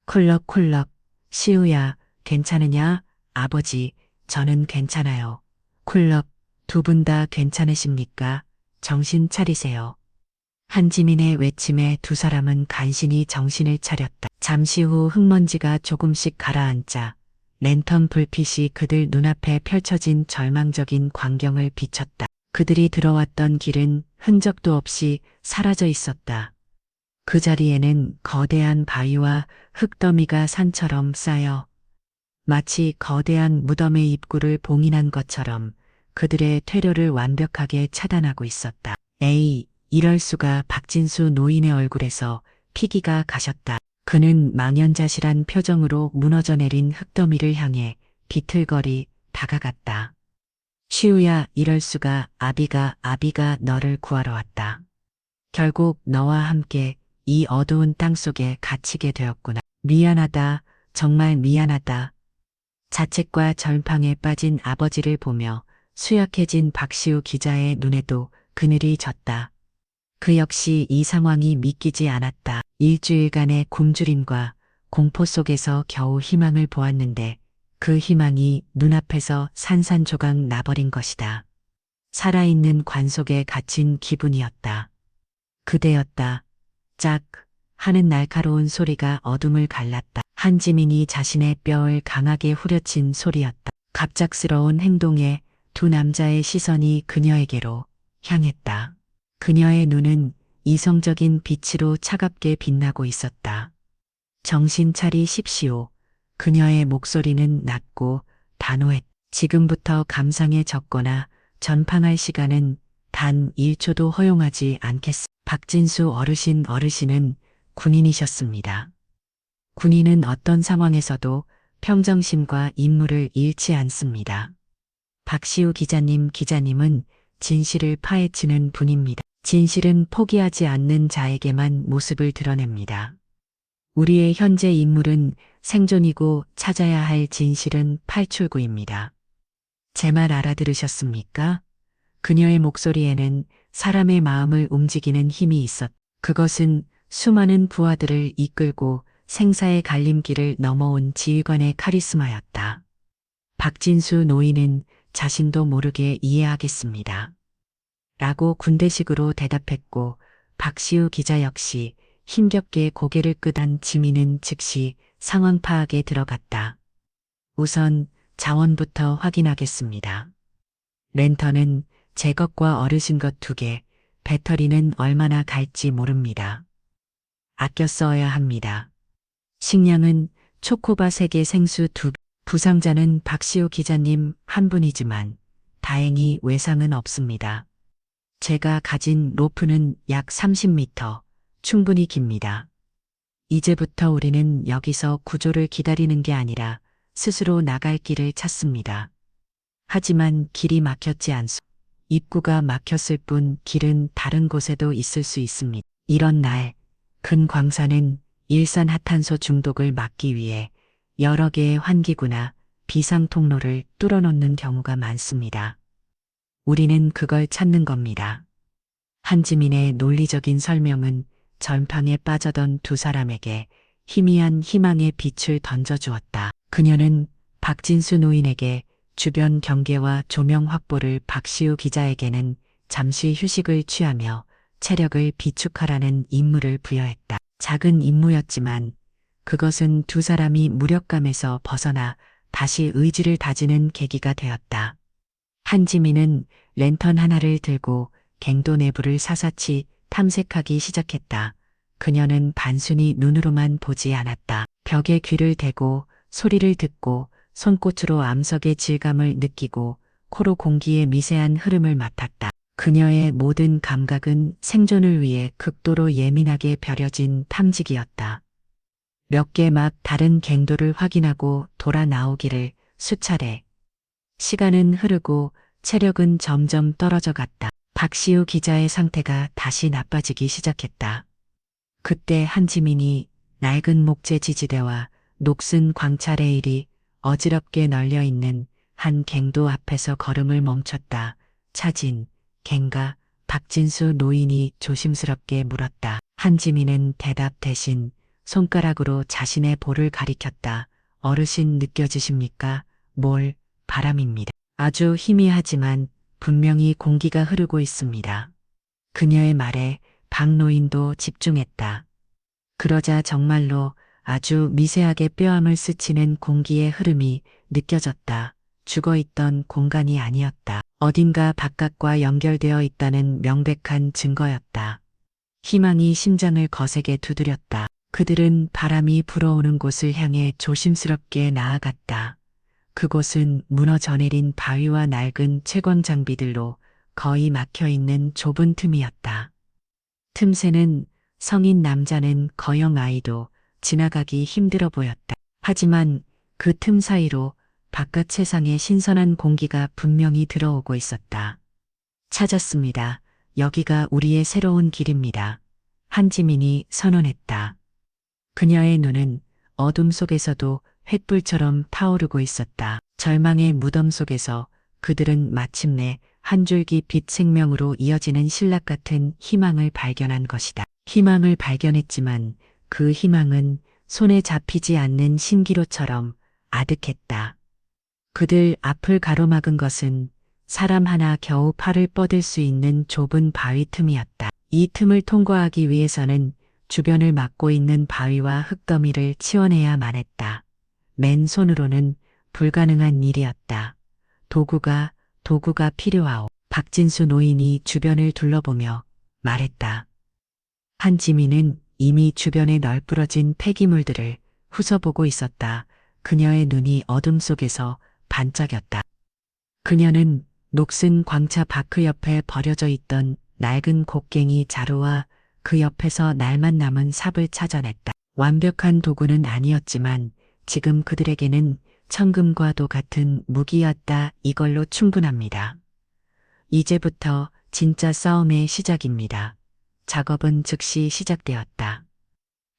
쿨럭쿨럭, 시우야, 괜찮으냐? 아버지, 저는 괜찮아요. 쿨럭, 두 분 다 괜찮으십니까? 정신 차리세요. 한지민의 외침에 두 사람은 간신히 정신을 차렸다. 잠시 후 흙먼지가 조금씩 가라앉자 랜턴 불빛이 그들 눈앞에 펼쳐진 절망적인 광경을 비췄다. 그들이 들어왔던 길은 흔적도 없이 사라져 있었다. 그 자리에는 거대한 바위와 흙더미가 산처럼 쌓여 마치 거대한 무덤의 입구를 봉인한 것처럼 그들의 퇴로를 완벽하게 차단하고 있었다. 에이, 이럴 수가. 박진수 노인의 얼굴에서 피기가 가셨다. 그는 망연자실한 표정으로 무너져 내린 흙더미를 향해 비틀거리 다가갔다. 시우야, 이럴 수가. 아비가 너를 구하러 왔다. 결국 너와 함께 이 어두운 땅 속에 갇히게 되었구나. 미안하다. 정말 미안하다. 자책과 절망에 빠진 아버지를 보며 수약해진 박시우 기자의 눈에도 그늘이 졌다. 그 역시 이 상황이 믿기지 않았다. 일주일간의 굶주림과 공포 속에서 겨우 희망을 보았는데 그 희망이 눈앞에서 산산조각 나버린 것이다. 살아있는 관 속에 갇힌 기분이었다. 그대였다. 짝 하는 날카로운 소리가 어둠을 갈랐다. 한지민이 자신의 뼈를 강하게 후려친 소리였다. 갑작스러운 행동에 두 남자의 시선이 그녀에게로 향했다. 그녀의 눈은 이성적인 빛으로 차갑게 빛나고 있었다. 정신 차리십시오. 그녀의 목소리는 낮고 단호했다. 지금부터 감상에 적거나 전팡할 시간은 단 1초도 허용하지 않겠습니다. 박진수 어르신은 군인이셨습니다. 군인은 어떤 상황에서도 평정심과 임무를 잃지 않습니다. 박시우 기자님은 진실을 파헤치는 분입니다. 진실은 포기하지 않는 자에게만 모습을 드러냅니다. 우리의 현재 임무는 생존이고 찾아야 할 진실은 탈출구입니다. 제 말 알아들으셨습니까? 그녀의 목소리에는 사람의 마음을 움직이는 힘이 있었다. 그것은 수많은 부하들을 이끌고 생사의 갈림길을 넘어온 지휘관의 카리스마였다. 박진수 노인은 자신도 모르게 이해하겠습니다. 라고 군대식으로 대답했고 박시우 기자 역시 힘겹게 고개를 끄단 지민은 즉시 상황 파악에 들어갔다. 우선 자원부터 확인하겠습니다. 랜턴은 제 것과 어르신 것 2개, 배터리는 얼마나 갈지 모릅니다. 아껴 써야 합니다. 식량은 초코바 3개, 생수 2개. 부상자는 박시우 기자님 한 분이지만 다행히 외상은 없습니다. 제가 가진 로프는 약 30m, 충분히 깁니다. 이제부터 우리는 여기서 구조를 기다리는 게 아니라 스스로 나갈 길을 찾습니다. 하지만 길이 막혔지 않소. 입구가 막혔을 뿐 길은 다른 곳에도 있을 수 있습니다. 이런 날, 근광산은 일산화탄소 중독을 막기 위해 여러 개의 환기구나 비상 통로를 뚫어놓는 경우가 많습니다. 우리는 그걸 찾는 겁니다. 한지민의 논리적인 설명은 전팡에 빠져던 두 사람에게 희미한 희망의 빛을 던져주었다. 그녀는 박진수 노인에게 주변 경계와 조명 확보를, 박시우 기자에게는 잠시 휴식을 취하며 체력을 비축하라는 임무를 부여했다. 작은 임무였지만 그것은 두 사람이 무력감에서 벗어나 다시 의지를 다지는 계기가 되었다. 한지민은 랜턴 하나를 들고 갱도 내부를 사사치 탐색하기 시작했다. 그녀는 단순히 눈으로만 보지 않았다. 벽에 귀를 대고 소리를 듣고 손끝으로 암석의 질감을 느끼고 코로 공기의 미세한 흐름을 맡았다. 그녀의 모든 감각은 생존을 위해 극도로 예민하게 벼려진 탐지기였다. 몇 개 막 다른 갱도를 확인하고 돌아 나오기를 수차례. 시간은 흐르고 체력은 점점 떨어져 갔다. 박시우 기자의 상태가 다시 나빠지기 시작했다. 그때 한지민이 낡은 목재 지지대와 녹슨 광차 레일이 어지럽게 널려 있는 한 갱도 앞에서 걸음을 멈췄다. 차진, 갱가, 박진수 노인이 조심스럽게 물었다. 한지민은 대답 대신 손가락으로 자신의 볼을 가리켰다. 어르신 느껴지십니까? 뭘, 바람입니다. 아주 희미하지만 분명히 공기가 흐르고 있습니다. 그녀의 말에 박 노인도 집중했다. 그러자 정말로 아주 미세하게 뼈암을 스치는 공기의 흐름이 느껴졌다. 죽어있던 공간이 아니었다. 어딘가 바깥과 연결되어 있다는 명백한 증거였다. 희망이 심장을 거세게 두드렸다. 그들은 바람이 불어오는 곳을 향해 조심스럽게 나아갔다. 그곳은 무너져 내린 바위와 낡은 채광 장비들로 거의 막혀있는 좁은 틈이었다. 틈새는 성인 남자는 거영 아이도 지나가기 힘들어 보였다. 하지만 그 틈 사이로 바깥 세상에 신선한 공기가 분명히 들어오고 있었다. 찾았습니다. 여기가 우리의 새로운 길입니다. 한지민이 선언했다. 그녀의 눈은 어둠 속에서도 횃불처럼 타오르고 있었다. 절망의 무덤 속에서 그들은 마침내 한 줄기 빛 생명으로 이어지는 신락 같은 희망을 발견한 것이다. 희망을 발견했지만 그 희망은 손에 잡히지 않는 신기로처럼 아득했다. 그들 앞을 가로막은 것은 사람 하나 겨우 팔을 뻗을 수 있는 좁은 바위 틈이었다. 이 틈을 통과하기 위해서는 주변을 막고 있는 바위와 흙더미를 치워내야만 했다. 맨손으로는 불가능한 일이었다. 도구가 필요하오. 박진수 노인이 주변을 둘러보며 말했다. 한지민은 이미 주변에 널브러진 폐기물들을 후서보고 있었다. 그녀의 눈이 어둠 속에서 반짝였다. 그녀는 녹슨 광차 바크 옆에 버려져 있던 낡은 곡괭이 자루와 그 옆에서 날만 남은 삽을 찾아냈다. 완벽한 도구는 아니었지만 지금 그들에게는 천금과도 같은 무기였다. 이걸로 충분합니다. 이제부터 진짜 싸움의 시작입니다. 작업은 즉시 시작되었다.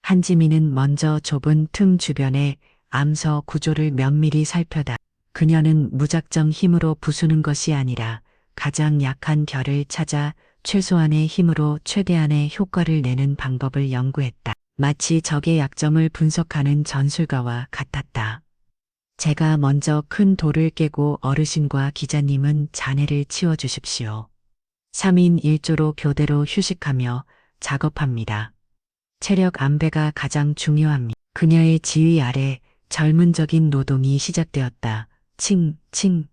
한지민은 먼저 좁은 틈 주변의 암서 구조를 면밀히 살펴다. 그녀는 무작정 힘으로 부수는 것이 아니라 가장 약한 결을 찾아 최소한의 힘으로 최대한의 효과를 내는 방법을 연구했다. 마치 적의 약점을 분석하는 전술가와 같았다. 제가 먼저 큰 돌을 깨고 어르신과 기자님은 잔해를 치워주십시오. 3인 1조로 교대로 휴식하며 작업합니다. 체력 안배가 가장 중요합니다. 그녀의 지휘 아래 젊은적인 노동이 시작되었다. 칭칭.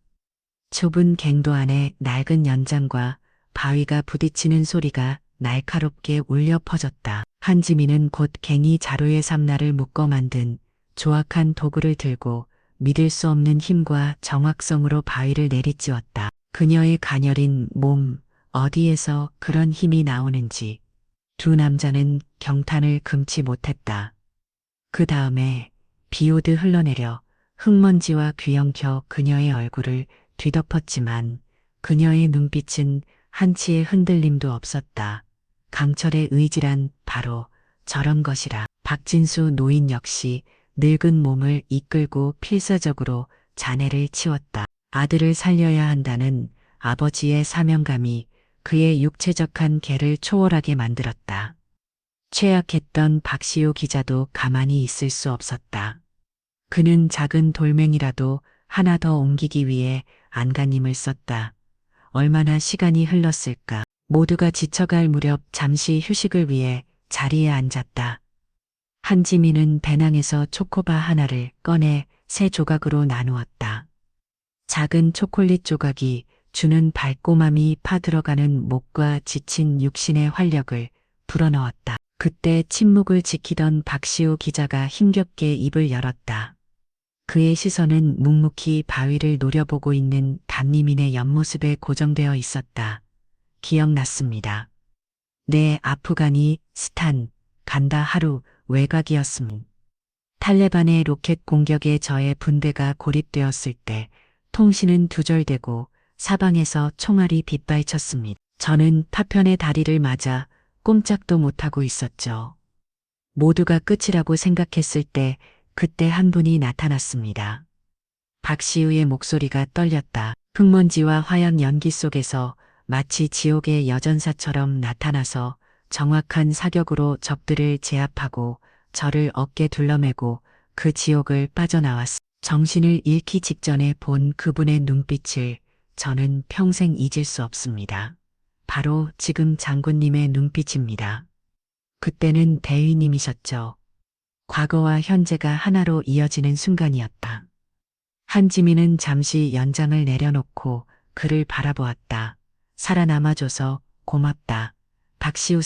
좁은 갱도 안에 낡은 연장과 바위가 부딪히는 소리가 날카롭게 울려 퍼졌다. 한지민은 곧 갱이 자루의 삼날을 묶어 만든 조악한 도구를 들고 믿을 수 없는 힘과 정확성으로 바위를 내리찌웠다. 그녀의 가녀린 몸, 어디에서 그런 힘이 나오는지 두 남자는 경탄을 금치 못했다. 그 다음에 비오듯 흘러내려 흙먼지와 귀영켜 그녀의 얼굴을 뒤덮었지만 그녀의 눈빛은 한치의 흔들림도 없었다. 강철의 의지란 바로 저런 것이라. 박진수 노인 역시 늙은 몸을 이끌고 필사적으로 잔해를 치웠다. 아들을 살려야 한다는 아버지의 사명감이 그의 육체적한 개를 초월하게 만들었다. 최악했던 박시우 기자도 가만히 있을 수 없었다. 그는 작은 돌멩이라도 하나 더 옮기기 위해 안간힘을 썼다. 얼마나 시간이 흘렀을까. 모두가 지쳐갈 무렵 잠시 휴식을 위해 자리에 앉았다. 한지민은 배낭에서 초코바 하나를 꺼내 세 조각으로 나누었다. 작은 초콜릿 조각이 주는 달콤함이 파들어가는 목과 지친 육신의 활력을 불어넣었다. 그때 침묵을 지키던 박시우 기자가 힘겹게 입을 열었다. 그의 시선은 묵묵히 바위를 노려보고 있는 담리민의 옆모습에 고정되어 있었다. 기억났습니다. 네, 아프가니스탄 간다하루 외곽이었습니다. 탈레반의 로켓 공격에 저의 분대가 고립되었을 때 통신은 두절되고 사방에서 총알이 빗발쳤습니다. 저는 파편의 다리를 맞아 꼼짝도 못하고 있었죠. 모두가 끝이라고 생각했을 때 그때 한 분이 나타났습니다. 박시우의 목소리가 떨렸다. 흙먼지와 화약 연기 속에서 마치 지옥의 여전사처럼 나타나서 정확한 사격으로 적들을 제압하고 저를 어깨 둘러매고 그 지옥을 빠져나왔어. 정신을 잃기 직전에 본 그분의 눈빛을 저는 평생 잊을 수 없습니다. 바로 지금 장군님의 눈빛입니다. 그때는 대위님이셨죠. 과거와 현재가 하나로 이어지는 순간이었다. 한지민은 잠시 연장을 내려놓고 그를 바라보았다. 살아남아줘서 고맙다. 박시우.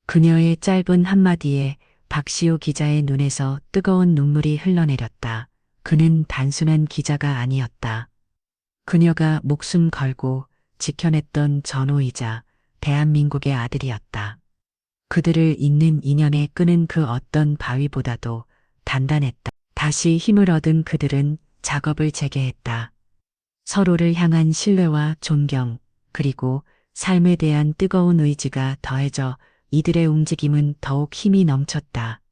그녀의 짧은 한마디에 박시우 기자의 눈에서 뜨거운 눈물이 흘러내렸다. 그는 단순한 기자가 아니었다. 그녀가 목숨 걸고 지켜냈던 전우이자 대한민국의 아들이었다. 그들을 잇는 인연에 끄는 그 어떤 바위보다도 단단했다. 다시 힘을 얻은 그들은 작업을 재개했다. 서로를 향한 신뢰와 존경, 그리고 삶에 대한 뜨거운 의지가 더해져 이들의 움직임은 더욱 힘이 넘쳤다.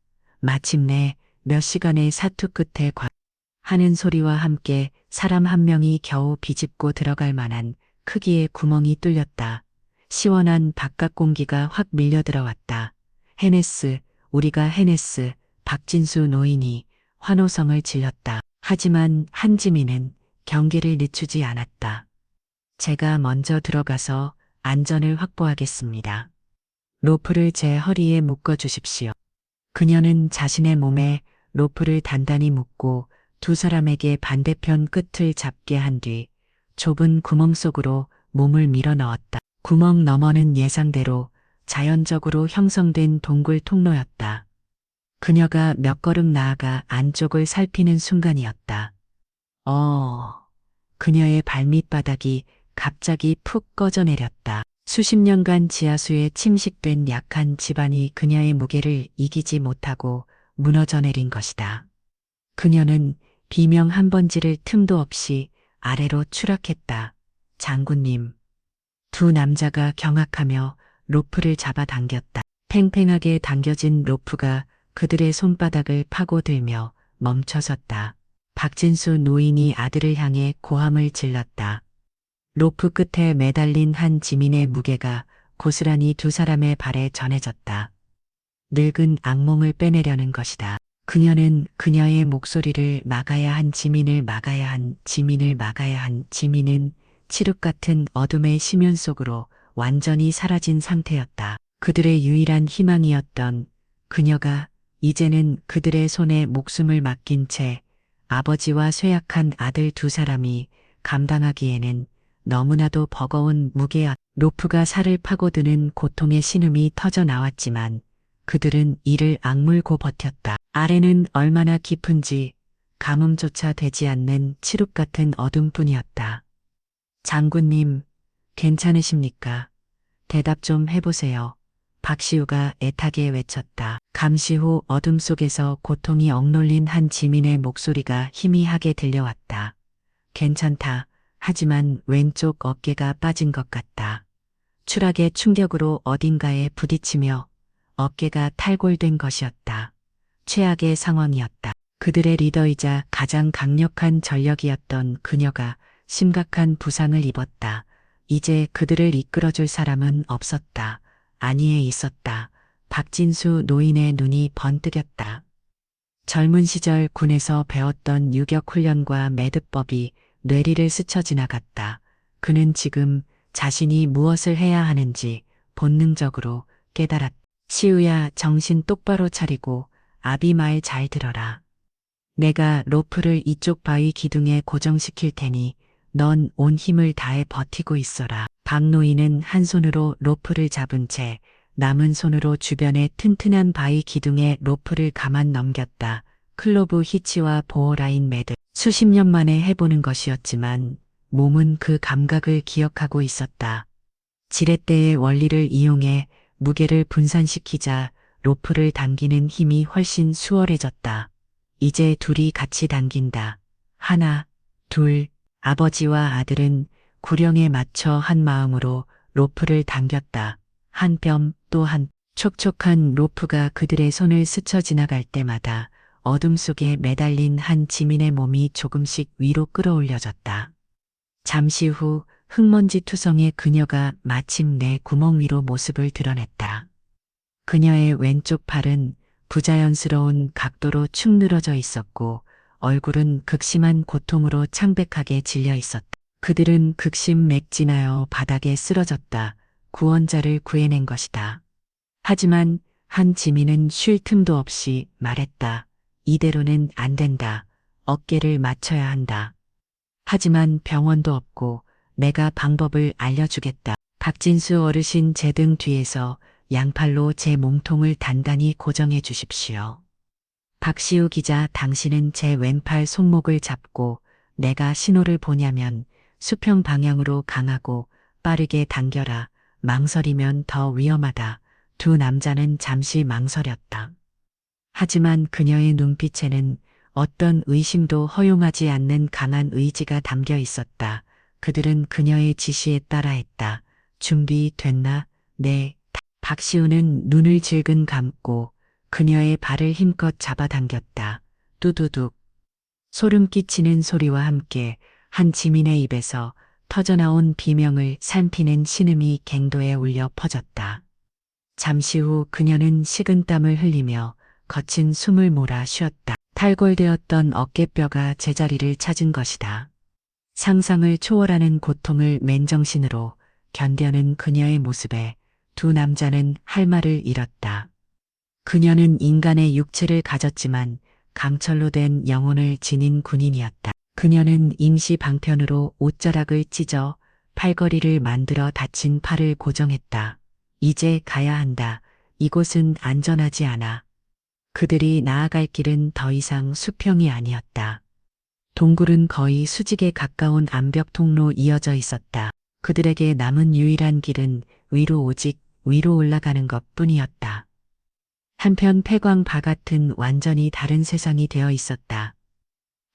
마침내 몇 시간의 사투 끝에 하는 소리와 함께 사람 한 명이 겨우 비집고 들어갈 만한 크기의 구멍이 뚫렸다. 시원한 바깥 공기가 확 밀려 들어왔다. 해냈스, 우리가 해냈스. 박진수 노인이 환호성을 질렀다. 하지만 한지민은 경계를 늦추지 않았다. 제가 먼저 들어가서 안전을 확보하겠습니다. 로프를 제 허리에 묶어 주십시오. 그녀는 자신의 몸에 로프를 단단히 묶고 두 사람에게 반대편 끝을 잡게 한 뒤 좁은 구멍 속으로 몸을 밀어 넣었다. 구멍 너머는 예상대로 자연적으로 형성된 동굴 통로였다. 그녀가 몇 걸음 나아가 안쪽을 살피는 순간이었다. 그녀의 발밑바닥이 갑자기 푹 꺼져내렸다. 수십 년간 지하수에 침식된 약한 지반이 그녀의 무게를 이기지 못하고 무너져 내린 것이다. 그녀는 비명 한 번 지를 틈도 없이 아래로 추락했다. 장군님. 두 남자가 경악하며 로프를 잡아당겼다. 팽팽하게 당겨진 로프가 그들의 손바닥을 파고들며 멈춰섰다. 박진수 노인이 아들을 향해 고함을 질렀다. 로프 끝에 매달린 한 지민의 무게가 고스란히 두 사람의 발에 전해졌다. 늙은 악몽을 빼내려는 것이다. 그녀는 그녀의 목소리를 막아야 한 지민을 막아야 한 지민을 막아야 한 지민은 칠흑 같은 어둠의 심연 속으로 완전히 사라진 상태였다. 그들의 유일한 희망이었던 그녀가 이제는 그들의 손에 목숨을 맡긴 채 아버지와 쇠약한 아들 두 사람이 감당하기에는 너무나도 버거운 무게였다. 로프가 살을 파고드는 고통의 신음이 터져 나왔지만 그들은 이를 악물고 버텼다. 아래는 얼마나 깊은지 가뭄조차 되지 않는 칠흑 같은 어둠뿐이었다. 장군님, 괜찮으십니까? 대답 좀 해보세요. 박시우가 애타게 외쳤다. 감시 후 어둠 속에서 고통이 억눌린 한 지민의 목소리가 희미하게 들려왔다. 괜찮다. 하지만 왼쪽 어깨가 빠진 것 같다. 추락의 충격으로 어딘가에 부딪히며 어깨가 탈골된 것이었다. 최악의 상황이었다. 그들의 리더이자 가장 강력한 전력이었던 그녀가 심각한 부상을 입었다. 이제 그들을 이끌어줄 사람은 없었다. 안위에 있었다. 박진수 노인의 눈이 번뜩였다. 젊은 시절 군에서 배웠던 유격훈련과 매듭법이 뇌리를 스쳐 지나갔다. 그는 지금 자신이 무엇을 해야 하는지 본능적으로 깨달았다. 시우야, 정신 똑바로 차리고 아비 말 잘 들어라. 내가 로프를 이쪽 바위 기둥에 고정시킬 테니 넌 온 힘을 다해 버티고 있어라. 박노인은 한 손으로 로프를 잡은 채 남은 손으로 주변의 튼튼한 바위 기둥에 로프를 가만 넘겼다. 클로브 히치와 보호라인 매듭. 수십 년 만에 해보는 것이었지만 몸은 그 감각을 기억하고 있었다. 지렛대의 원리를 이용해 무게를 분산시키자 로프를 당기는 힘이 훨씬 수월해졌다. 이제 둘이 같이 당긴다. 하나, 둘. 아버지와 아들은 구령에 맞춰 한 마음으로 로프를 당겼다. 한 뼘 또 한 촉촉한 로프가 그들의 손을 스쳐 지나갈 때마다 어둠 속에 매달린 한 지민의 몸이 조금씩 위로 끌어올려졌다. 잠시 후 흙먼지 투성의 그녀가 마침내 구멍 위로 모습을 드러냈다. 그녀의 왼쪽 팔은 부자연스러운 각도로 축 늘어져 있었고 얼굴은 극심한 고통으로 창백하게 질려 있었다. 그들은 극심맥진하여 바닥에 쓰러졌다. 구원자를 구해낸 것이다. 하지만 한 지민은 쉴 틈도 없이 말했다. 이대로는 안 된다. 어깨를 맞춰야 한다. 하지만 병원도 없고 내가 방법을 알려주겠다. 박진수 어르신 제 등 뒤에서 양팔로 제 몸통을 단단히 고정해 주십시오. 박시우 기자, 당신은 제 왼팔 손목을 잡고 내가 신호를 보냐면 수평 방향으로 강하고 빠르게 당겨라. 망설이면 더 위험하다. 두 남자는 잠시 망설였다. 하지만 그녀의 눈빛에는 어떤 의심도 허용하지 않는 강한 의지가 담겨 있었다. 그들은 그녀의 지시에 따라했다. 준비됐나? 네. 박시우는 눈을 질근 감고 그녀의 발을 힘껏 잡아당겼다. 뚜두둑. 소름 끼치는 소리와 함께 한 지민의 입에서 터져나온 비명을 살피는 신음이 갱도에 울려 퍼졌다. 잠시 후 그녀는 식은땀을 흘리며 거친 숨을 몰아 쉬었다. 탈골되었던 어깨뼈가 제자리를 찾은 것이다. 상상을 초월하는 고통을 맨정신으로 견뎌낸 그녀의 모습에 두 남자는 할 말을 잃었다. 그녀는 인간의 육체를 가졌지만 강철로 된 영혼을 지닌 군인이었다. 그녀는 임시 방편으로 옷자락을 찢어 팔걸이를 만들어 다친 팔을 고정했다. 이제 가야 한다. 이곳은 안전하지 않아. 그들이 나아갈 길은 더 이상 수평이 아니었다. 동굴은 거의 수직에 가까운 암벽 통로 이어져 있었다. 그들에게 남은 유일한 길은 위로, 오직 위로 올라가는 것뿐이었다. 한편 폐광 바깥은 완전히 다른 세상이 되어 있었다.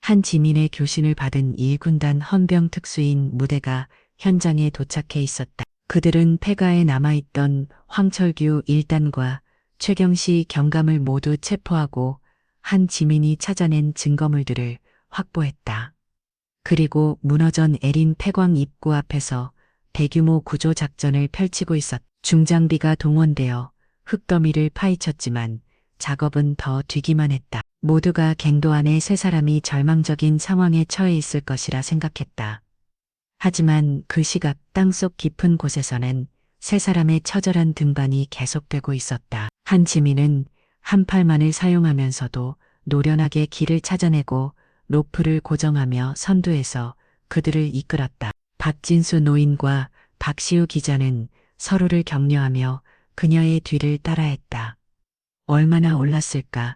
한 지민의 교신을 받은 1군단 헌병 특수인 무대가 현장에 도착해 있었다. 그들은 폐가에 남아있던 황철규 1단과 최경시 경감을 모두 체포하고 한 지민이 찾아낸 증거물들을 확보했다. 그리고 무너전 에린 폐광 입구 앞에서 대규모 구조 작전을 펼치고 있었다. 중장비가 동원되어 흙더미를 파헤쳤지만 작업은 더 뒤기만 했다. 모두가 갱도 안에 세 사람이 절망적인 상황에 처해 있을 것이라 생각했다. 하지만 그 시각 땅속 깊은 곳에서는 세 사람의 처절한 등반이 계속되고 있었다. 한 지민은 한 팔만을 사용하면서도 노련하게 길을 찾아내고 로프를 고정하며 선두에서 그들을 이끌었다. 박진수 노인과 박시우 기자는 서로를 격려하며 그녀의 뒤를 따라했다. 얼마나 올랐을까?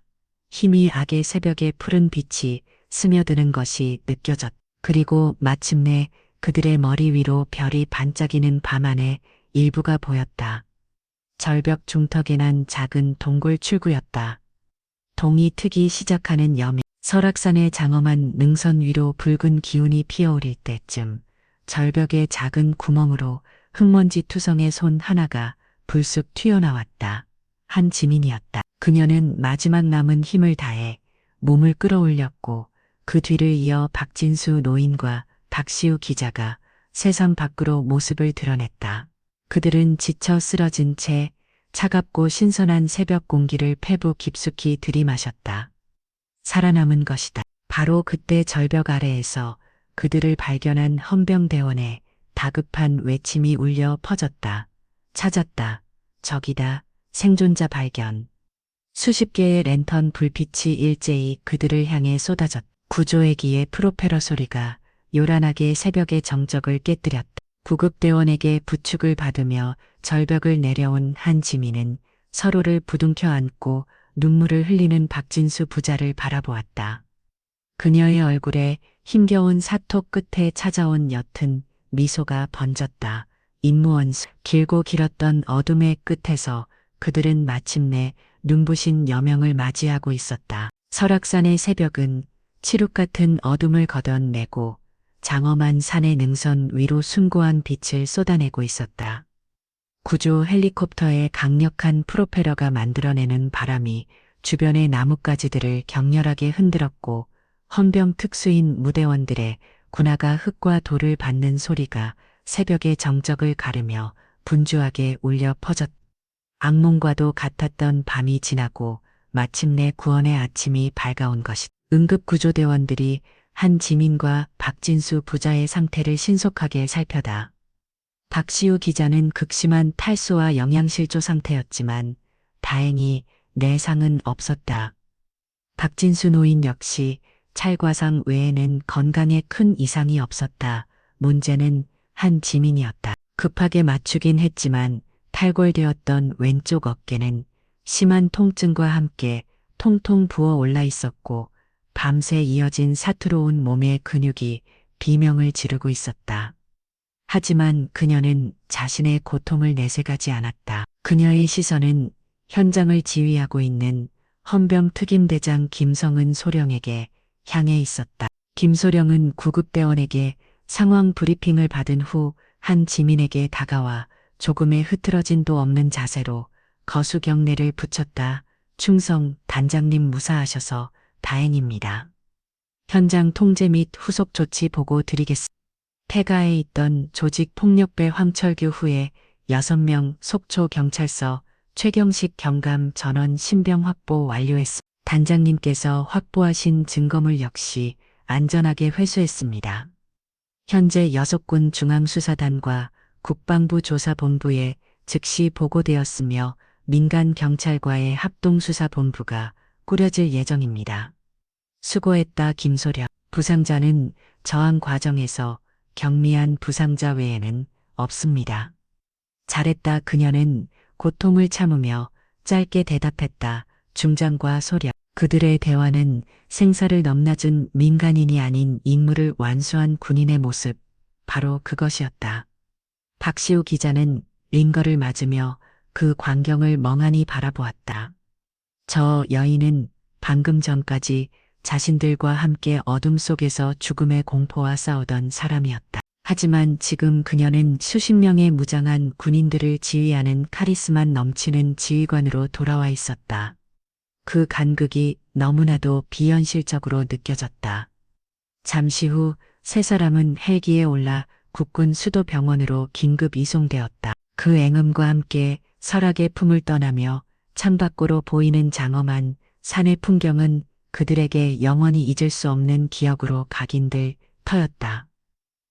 힘이 악의 새벽의 푸른 빛이 스며드는 것이 느껴졌다. 그리고 마침내 그들의 머리 위로 별이 반짝이는 밤 안에 일부가 보였다. 절벽 중턱에 난 작은 동굴 출구였다. 동이 트기 시작하는 여명. 설악산의 장엄한 능선 위로 붉은 기운이 피어오를 때쯤 절벽의 작은 구멍으로 흙먼지 투성의 손 하나가 불쑥 튀어나왔다. 한 지민이었다. 그녀는 마지막 남은 힘을 다해 몸을 끌어올렸고 그 뒤를 이어 박진수 노인과 박시우 기자가 세상 밖으로 모습을 드러냈다. 그들은 지쳐 쓰러진 채 차갑고 신선한 새벽 공기를 폐부 깊숙이 들이마셨다. 살아남은 것이다. 바로 그때 절벽 아래에서 그들을 발견한 헌병대원의 다급한 외침이 울려 퍼졌다. 찾았다. 저기다. 생존자 발견. 수십 개의 랜턴 불빛이 일제히 그들을 향해 쏟아졌다. 구조해기의 프로펠러 소리가 요란하게 새벽의 정적을 깨뜨렸다. 구급대원에게 부축을 받으며 절벽을 내려온 한 지민은 서로를 부둥켜 안고 눈물을 흘리는 박진수 부자를 바라보았다. 그녀의 얼굴에 힘겨운 사톡 끝에 찾아온 옅은 미소가 번졌다. 임무원수. 길고 길었던 어둠의 끝에서 그들은 마침내 눈부신 여명을 맞이하고 있었다. 설악산의 새벽은 칠흑 같은 어둠을 걷어내고 장엄한 산의 능선 위로 숭고한 빛을 쏟아내고 있었다. 구조 헬리콥터의 강력한 프로펠러가 만들어내는 바람이 주변의 나뭇가지들을 격렬하게 흔들었고 헌병 특수인 무대원들의 군화가 흙과 돌을 밟는 소리가 새벽의 정적을 가르며 분주하게 울려 퍼졌다. 악몽과도 같았던 밤이 지나고 마침내 구원의 아침이 밝아온 것이다. 응급구조대원들이 한지민과 박진수 부자의 상태를 신속하게 살펴다. 박시우 기자는 극심한 탈수와 영양실조 상태였지만 다행히 내상은 없었다. 박진수 노인 역시 찰과상 외에는 건강에 큰 이상이 없었다. 문제는 한지민이었다. 급하게 맞추긴 했지만 탈골되었던 왼쪽 어깨는 심한 통증과 함께 통통 부어 올라 있었고 밤새 이어진 사투로운 몸의 근육이 비명을 지르고 있었다. 하지만 그녀는 자신의 고통을 내색하지 않았다. 그녀의 시선은 현장을 지휘하고 있는 헌병 특임대장 김성은 소령에게 향해 있었다. 김소령은 구급대원에게 상황 브리핑을 받은 후 한지민에게 다가와 조금의 흐트러짐도 없는 자세로 거수 경례를 붙였다. 충성 단장님 무사하셔서 다행입니다. 현장 통제 및 후속 조치 보고 드리겠습니다. 폐가에 있던 조직폭력배 황철규 후에 6명 속초 경찰서 최경식 경감 전원 신병 확보 완료했습니다. 단장님께서 확보하신 증거물 역시 안전하게 회수했습니다. 현재 6군 중앙수사단과 국방부 조사본부에 즉시 보고되었으며 민간경찰과의 합동수사본부가 꾸려질 예정입니다. 수고했다 김소령. 부상자는 저항 과정에서 경미한 부상자 외에는 없습니다. 잘했다. 그녀는 고통을 참으며 짧게 대답했다. 중장과 소령. 그들의 대화는 생사를 넘나든 민간인이 아닌 임무를 완수한 군인의 모습, 바로 그것이었다. 박시우 기자는 링거를 맞으며 그 광경을 멍하니 바라보았다. 저 여인은 방금 전까지 자신들과 함께 어둠 속에서 죽음의 공포와 싸우던 사람이었다. 하지만 지금 그녀는 수십 명의 무장한 군인들을 지휘하는 카리스마 넘치는 지휘관으로 돌아와 있었다. 그 간극이 너무나도 비현실적으로 느껴졌다. 잠시 후 세 사람은 헬기에 올라 국군 수도병원으로 긴급 이송되었다. 그 앵음과 함께 설악의 품을 떠나며 창밖으로 보이는 장엄한 산의 풍경은 그들에게 영원히 잊을 수 없는 기억으로 각인될 터였다.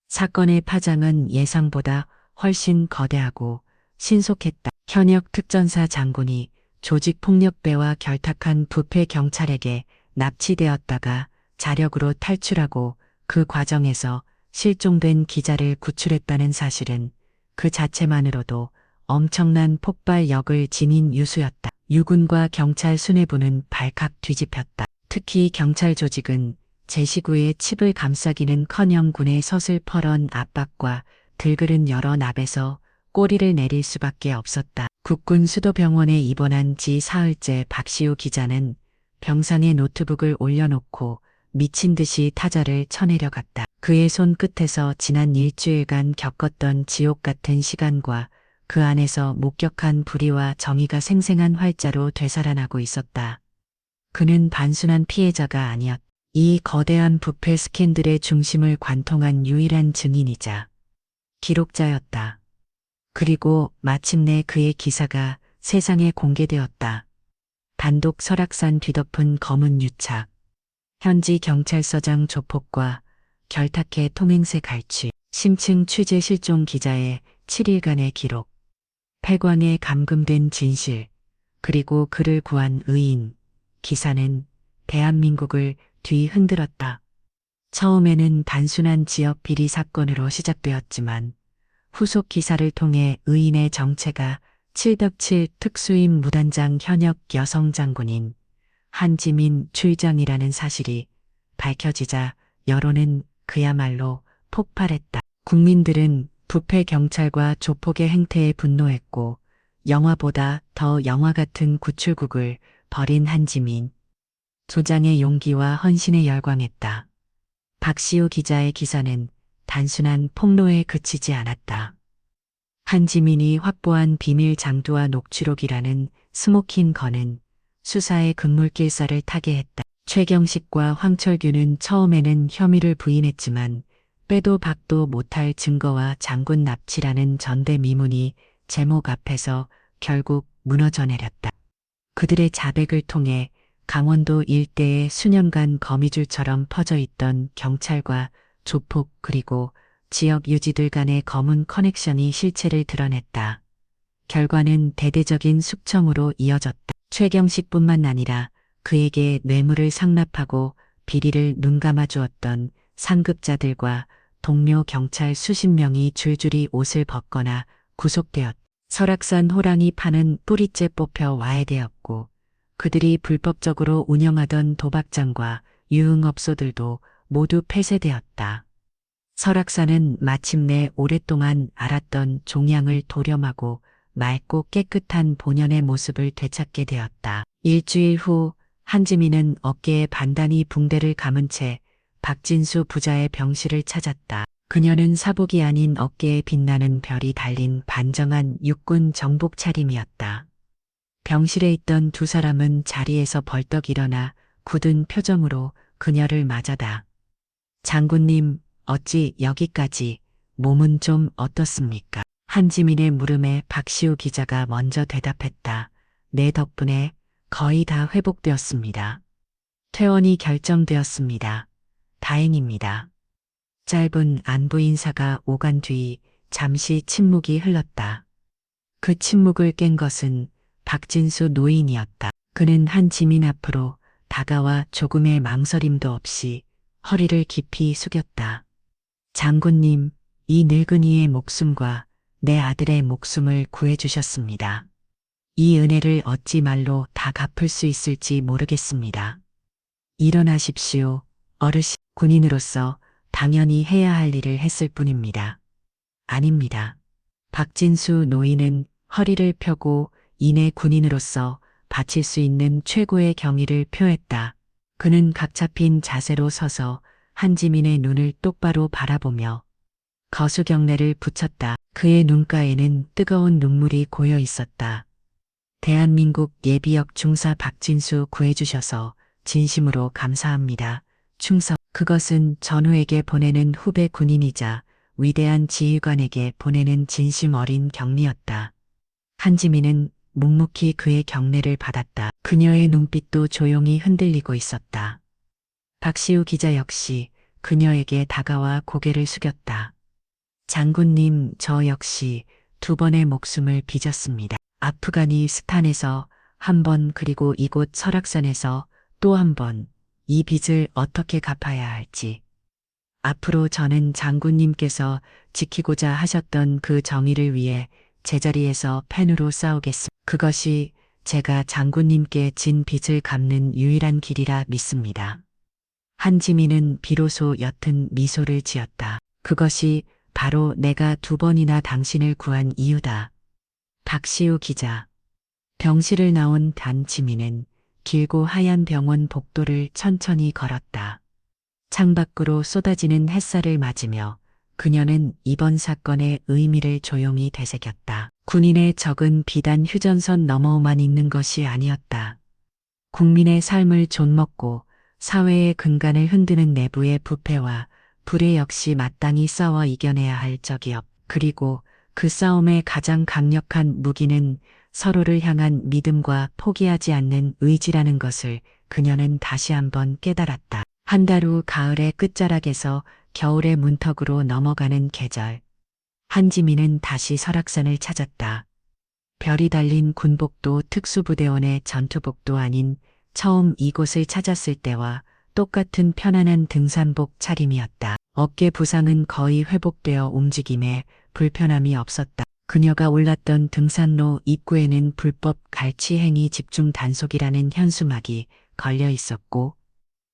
사건의 파장은 예상보다 훨씬 거대하고 신속했다. 현역 특전사 장군이 조직폭력배와 결탁한 부패 경찰에게 납치되었다가 자력으로 탈출하고 그 과정에서 실종된 기자를 구출했다는 사실은 그 자체만으로도 엄청난 폭발력을 지닌 유수였다. 유군과 경찰 수뇌부는 발칵 뒤집혔다. 특히 경찰 조직은 제시구의 칩을 감싸기는커녕 군의 서슬퍼런 압박과 들끓은 여러 납에서 꼬리를 내릴 수밖에 없었다. 국군 수도병원에 입원한 지 사흘째 박시우 기자는 병상에 노트북을 올려놓고 미친 듯이 타자를 쳐내려갔다. 그의 손끝에서 지난 일주일간 겪었던 지옥 같은 시간과 그 안에서 목격한 불의와 정의가 생생한 활자로 되살아나고 있었다. 그는 단순한 피해자가 아니었다. 이 거대한 부패 스캔들의 중심을 관통한 유일한 증인이자 기록자였다. 그리고 마침내 그의 기사가 세상에 공개되었다. 단독 설악산 뒤덮은 검은 유착. 현지 경찰서장 조폭과 결탁해 통행세 갈취. 심층 취재 실종 기자의 7일간의 기록. 폐광에 감금된 진실. 그리고 그를 구한 의인. 기사는 대한민국을 뒤흔들었다. 처음에는 단순한 지역 비리 사건으로 시작되었지만 후속 기사를 통해 의인의 정체가 7덕7 특수임 무단장 현역 여성 장군인 한지민 출장이라는 사실이 밝혀지자 여론은 그야말로 폭발했다. 국민들은 부패 경찰과 조폭의 행태에 분노했고 영화보다 더 영화 같은 구출국을 벌인 한지민. 조장의 용기와 헌신에 열광했다. 박시우 기자의 기사는 단순한 폭로에 그치지 않았다. 한지민이 확보한 비밀 장두와 녹취록이라는 스모킹 건은 수사의 금물길살을 타게 했다. 최경식과 황철규는 처음에는 혐의를 부인했지만 빼도 박도 못할 증거와 장군 납치라는 전대미문이 제목 앞에서 결국 무너져 내렸다. 그들의 자백을 통해 강원도 일대에 수년간 거미줄처럼 퍼져 있던 경찰과 조폭 그리고 지역 유지들 간의 검은 커넥션이 실체를 드러냈다. 결과는 대대적인 숙청으로 이어졌다. 최경식뿐만 아니라 그에게 뇌물을 상납하고 비리를 눈감아 주었던 상급자들과 동료 경찰 수십 명이 줄줄이 옷을 벗거나 구속되었다. 설악산 호랑이 파는 뿌리째 뽑혀 와해되었고 그들이 불법적으로 운영하던 도박장과 유흥업소들도 모두 폐쇄되었다. 설악산은 마침내 오랫동안 알았던 종양을 도렴하고 맑고 깨끗한 본연의 모습을 되찾게 되었다. 일주일 후 한지민은 어깨에 반단이 붕대를 감은 채 박진수 부자의 병실을 찾았다. 그녀는 사복이 아닌 어깨에 빛나는 별이 달린 반정한 육군 정복 차림이었다. 병실에 있던 두 사람은 자리에서 벌떡 일어나 굳은 표정으로 그녀를 맞아다. 장군님, 어찌 여기까지, 몸은 좀 어떻습니까? 한지민의 물음에 박시우 기자가 먼저 대답했다. 내 덕분에 거의 다 회복되었습니다. 퇴원이 결정되었습니다. 다행입니다. 짧은 안부 인사가 오간 뒤 잠시 침묵이 흘렀다. 그 침묵을 깬 것은 박진수 노인이었다. 그는 한지민 앞으로 다가와 조금의 망설임도 없이 허리를 깊이 숙였다. 장군님, 이 늙은이의 목숨과 내 아들의 목숨을 구해주셨습니다. 이 은혜를 어찌 말로 다 갚을 수 있을지 모르겠습니다. 일어나십시오. 어르신, 군인으로서 당연히 해야 할 일을 했을 뿐입니다. 아닙니다. 박진수 노인은 허리를 펴고 이내 군인으로서 바칠 수 있는 최고의 경의를 표했다. 그는 각 잡힌 자세로 서서 한지민의 눈을 똑바로 바라보며 거수경례를 붙였다. 그의 눈가에는 뜨거운 눈물이 고여 있었다. 대한민국 예비역 중사 박진수 구해주셔서 진심으로 감사합니다. 충성. 그것은 전우에게 보내는 후배 군인이자 위대한 지휘관에게 보내는 진심 어린 격리였다. 한지민은 묵묵히 그의 경례를 받았다. 그녀의 눈빛도 조용히 흔들리고 있었다. 박시우 기자 역시 그녀에게 다가와 고개를 숙였다. 장군님, 저 역시 두 번의 목숨을 빚었습니다. 아프가니스탄에서 한 번 그리고 이곳 설악산에서 또 한 번 이 빚을 어떻게 갚아야 할지. 앞으로 저는 장군님께서 지키고자 하셨던 그 정의를 위해 제자리에서 펜으로 싸우겠습니다. 그것이 제가 장군님께 진 빚을 갚는 유일한 길이라 믿습니다. 한지민은 비로소 옅은 미소를 지었다. 그것이 바로 내가 두 번이나 당신을 구한 이유다. 박시우 기자. 병실을 나온 한지민은 길고 하얀 병원 복도를 천천히 걸었다. 창밖으로 쏟아지는 햇살을 맞으며 그녀는 이번 사건의 의미를 조용히 되새겼다. 군인의 적은 비단 휴전선 너머만 있는 것이 아니었다. 국민의 삶을 존먹고 사회의 근간을 흔드는 내부의 부패와 불의 역시 마땅히 싸워 이겨내야 할 적이었. 그리고 그 싸움의 가장 강력한 무기는 서로를 향한 믿음과 포기하지 않는 의지라는 것을 그녀는 다시 한번 깨달았다. 한 달 후 가을의 끝자락에서 겨울의 문턱으로 넘어가는 계절. 한지민은 다시 설악산을 찾았다. 별이 달린 군복도 특수부대원의 전투복도 아닌 처음 이곳을 찾았을 때와 똑같은 편안한 등산복 차림이었다. 어깨 부상은 거의 회복되어 움직임에 불편함이 없었다. 그녀가 올랐던 등산로 입구에는 불법 갈취행위 집중 단속이라는 현수막이 걸려 있었고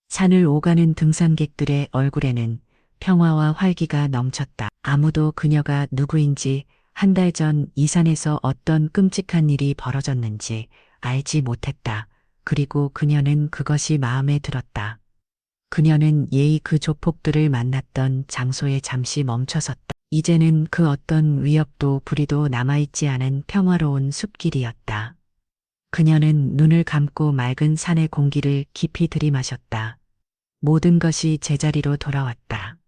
산을 오가는 등산객들의 얼굴에는 평화와 활기가 넘쳤다. 아무도 그녀가 누구인지 한 달 전 이 산에서 어떤 끔찍한 일이 벌어졌는지 알지 못했다. 그리고 그녀는 그것이 마음에 들었다. 그녀는 예의 그 조폭들을 만났던 장소에 잠시 멈춰섰다. 이제는 그 어떤 위협도 불의도 남아있지 않은 평화로운 숲길이었다. 그녀는 눈을 감고 맑은 산의 공기를 깊이 들이마셨다. 모든 것이 제자리로 돌아왔다.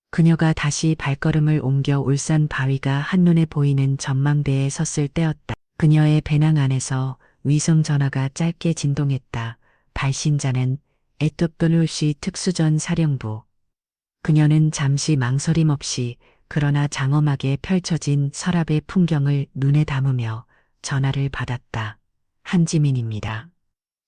그녀가 다시 발걸음을 옮겨 울산 바위가 한눈에 보이는 전망대에 섰을 때였다. 그녀의 배낭 안에서 위성 전화가 짧게 진동했다. 발신자는 에토플루시 특수전 사령부. 그녀는 잠시 망설임 없이 그러나 장엄하게 펼쳐진 서랍의 풍경을 눈에 담으며 전화를 받았다. 한지민입니다.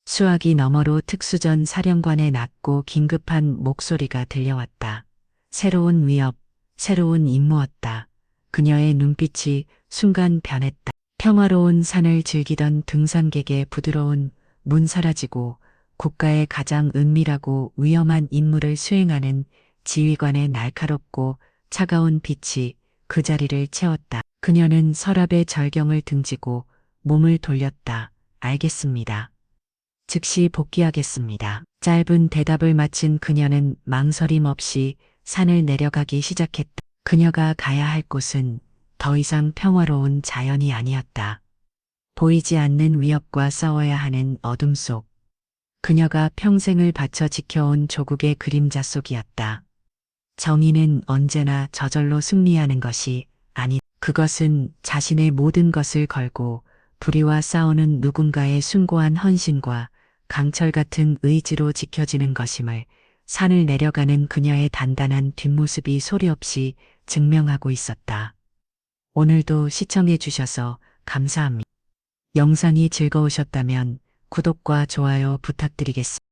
수화기 너머로 특수전 사령관의 낮고 긴급한 목소리가 들려왔다. 새로운 위협, 새로운 임무였다. 그녀의 눈빛이 순간 변했다. 평화로운 산을 즐기던 등산객의 부드러운 문 사라지고 국가의 가장 은밀하고 위험한 임무를 수행하는 지휘관의 날카롭고 차가운 빛이 그 자리를 채웠다. 그녀는 서랍의 절경을 등지고 몸을 돌렸다. 알겠습니다. 즉시 복귀하겠습니다. 짧은 대답을 마친 그녀는 망설임 없이 산을 내려가기 시작했다. 그녀가 가야 할 곳은 더 이상 평화로운 자연이 아니었다. 보이지 않는 위협과 싸워야 하는 어둠 속. 그녀가 평생을 바쳐 지켜온 조국의 그림자 속이었다. 정의는 언제나 저절로 승리하는 것이 아니, 그것은 자신의 모든 것을 걸고 불의와 싸우는 누군가의 숭고한 헌신과 강철 같은 의지로 지켜지는 것임을 산을 내려가는 그녀의 단단한 뒷모습이 소리 없이 증명하고 있었다. 오늘도 시청해 주셔서 감사합니다. 영상이 즐거우셨다면 구독과 좋아요 부탁드리겠습니다.